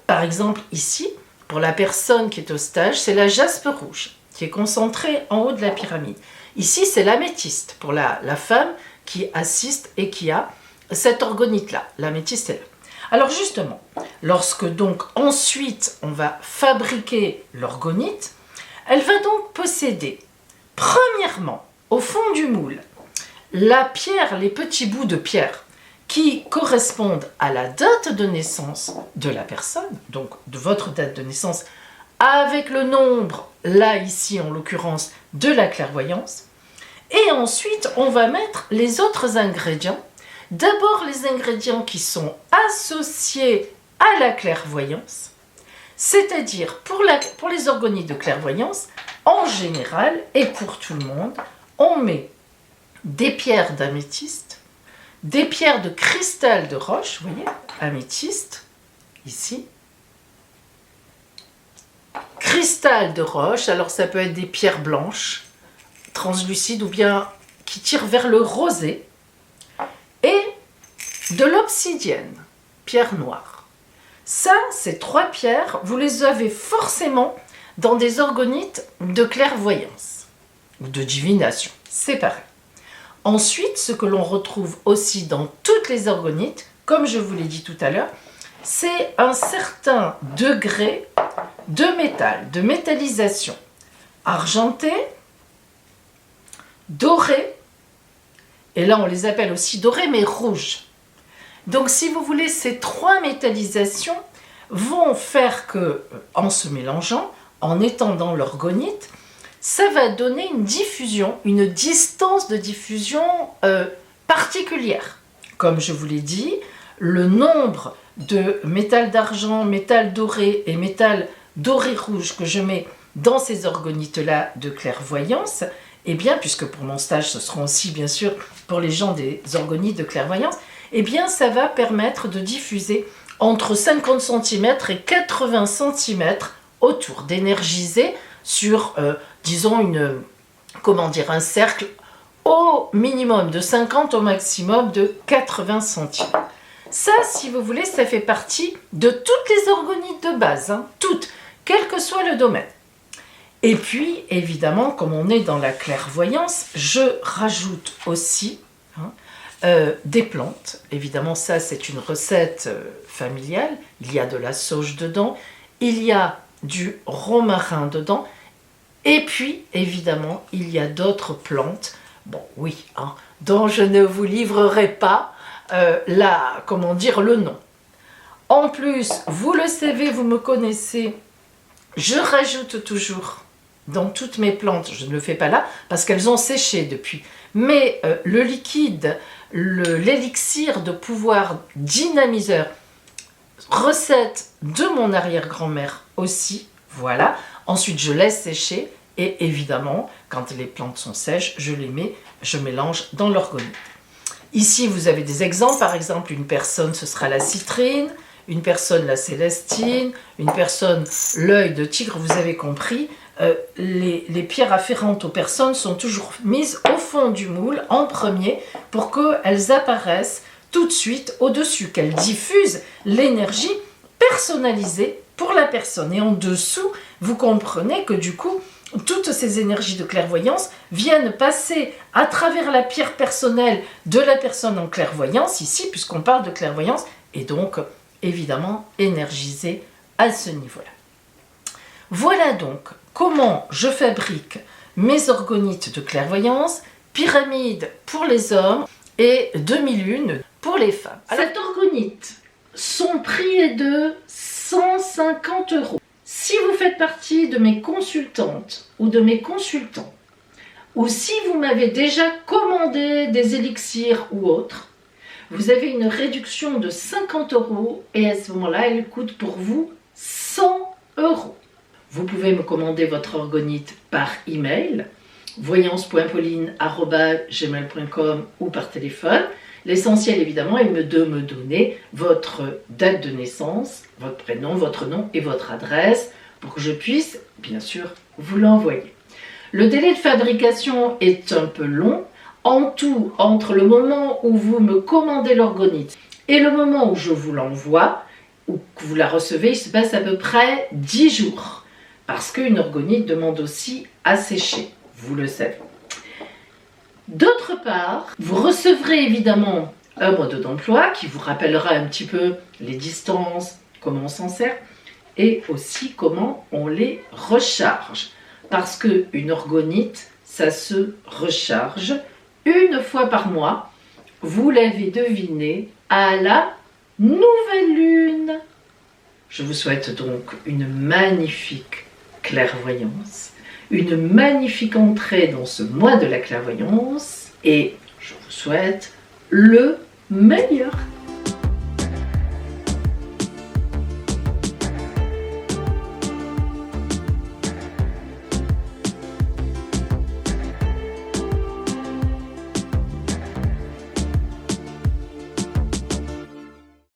Par exemple, ici, pour la personne qui est au stage, c'est la jaspe rouge, qui est concentrée en haut de la pyramide. Ici, c'est l'améthyste, pour la femme qui assiste et qui a cette orgonite-là. L'améthyste est là. Alors justement, lorsque donc ensuite on va fabriquer l'orgonite, elle va donc posséder, premièrement, au fond du moule, la pierre, les petits bouts de pierre qui correspondent à la date de naissance de la personne, donc de votre date de naissance, avec le nombre, là ici en l'occurrence, de la clairvoyance. Et ensuite, on va mettre les autres ingrédients. D'abord, les ingrédients qui sont associés à la clairvoyance, c'est-à-dire pour les orgonites de clairvoyance, en général, et pour tout le monde, on met des pierres d'améthyste, des pierres de cristal de roche, vous voyez, améthyste, ici, cristal de roche, alors ça peut être des pierres blanches, translucides ou bien qui tirent vers le rosé, et de l'obsidienne, pierre noire. Ça, ces trois pierres, vous les avez forcément dans des orgonites de clairvoyance ou de divination, c'est pareil. Ensuite, ce que l'on retrouve aussi dans toutes les orgonites, comme je vous l'ai dit tout à l'heure, c'est un certain degré de métal, de métallisation, argenté, doré, et là on les appelle aussi dorés mais rouges. Donc si vous voulez, ces trois métallisations vont faire que, en se mélangeant, en étendant l'orgonite, ça va donner une diffusion, une distance de diffusion particulière. Comme je vous l'ai dit, le nombre de métal d'argent, métal doré et métal doré rouge que je mets dans ces orgonites-là de clairvoyance, eh bien, puisque pour mon stage, ce seront aussi, bien sûr, pour les gens des orgonites de clairvoyance, eh bien, ça va permettre de diffuser entre 50 cm et 80 cm autour, d'énergiser sur, disons, un cercle au minimum de 50, au maximum de 80 cm. Ça, si vous voulez, ça fait partie de toutes les orgonites de base, toutes, quel que soit le domaine. Et puis, évidemment, comme on est dans la clairvoyance, je rajoute aussi des plantes. Évidemment, ça, c'est une recette familiale. Il y a de la sauge dedans, il y a du romarin dedans, et puis, évidemment, il y a d'autres plantes, bon, oui, dont je ne vous livrerai pas le nom. En plus, vous le savez, vous me connaissez, je rajoute toujours dans toutes mes plantes, je ne le fais pas là, parce qu'elles ont séché depuis, mais le liquide l'élixir de pouvoir dynamiseur. Recette de mon arrière-grand-mère aussi, voilà. Ensuite, je laisse sécher et évidemment, quand les plantes sont sèches, je mélange dans l'orgonite. Ici, vous avez des exemples. Par exemple, une personne, ce sera la citrine, une personne, la célestine, une personne, l'œil de tigre, vous avez compris. Les pierres afférentes aux personnes sont toujours mises au fond du moule en premier pour qu'elles apparaissent tout de suite au-dessus, qu'elles diffusent l'énergie personnalisée pour la personne. Et en dessous, vous comprenez que du coup, toutes ces énergies de clairvoyance viennent passer à travers la pierre personnelle de la personne en clairvoyance, ici, puisqu'on parle de clairvoyance, et donc, évidemment, énergiser à ce niveau-là. Voilà donc comment je fabrique mes orgonites de clairvoyance, pyramide pour les hommes et demi-lune pour les femmes. Alors, cette orgonite, son prix est de 150 €. Si vous faites partie de mes consultantes ou de mes consultants, ou si vous m'avez déjà commandé des élixirs ou autres, vous avez une réduction de 50 € et à ce moment-là, elle coûte pour vous 100 €. Vous pouvez me commander votre orgonite par email, voyance.pauline@gmail.com ou par téléphone. L'essentiel, évidemment, est de me donner votre date de naissance, votre prénom, votre nom et votre adresse pour que je puisse, bien sûr, vous l'envoyer. Le délai de fabrication est un peu long. En tout, entre le moment où vous me commandez l'orgonite et le moment où je vous l'envoie, ou que vous la recevez, il se passe à peu près 10 jours. Parce qu'une orgonite demande aussi à sécher, vous le savez. D'autre part, vous recevrez évidemment un mode d'emploi qui vous rappellera un petit peu les distances, comment on s'en sert, et aussi comment on les recharge. Parce qu'une orgonite, ça se recharge une fois par mois, vous l'avez deviné, à la nouvelle lune. Je vous souhaite donc une magnifique clairvoyance, une magnifique entrée dans ce mois de la clairvoyance et je vous souhaite le meilleur.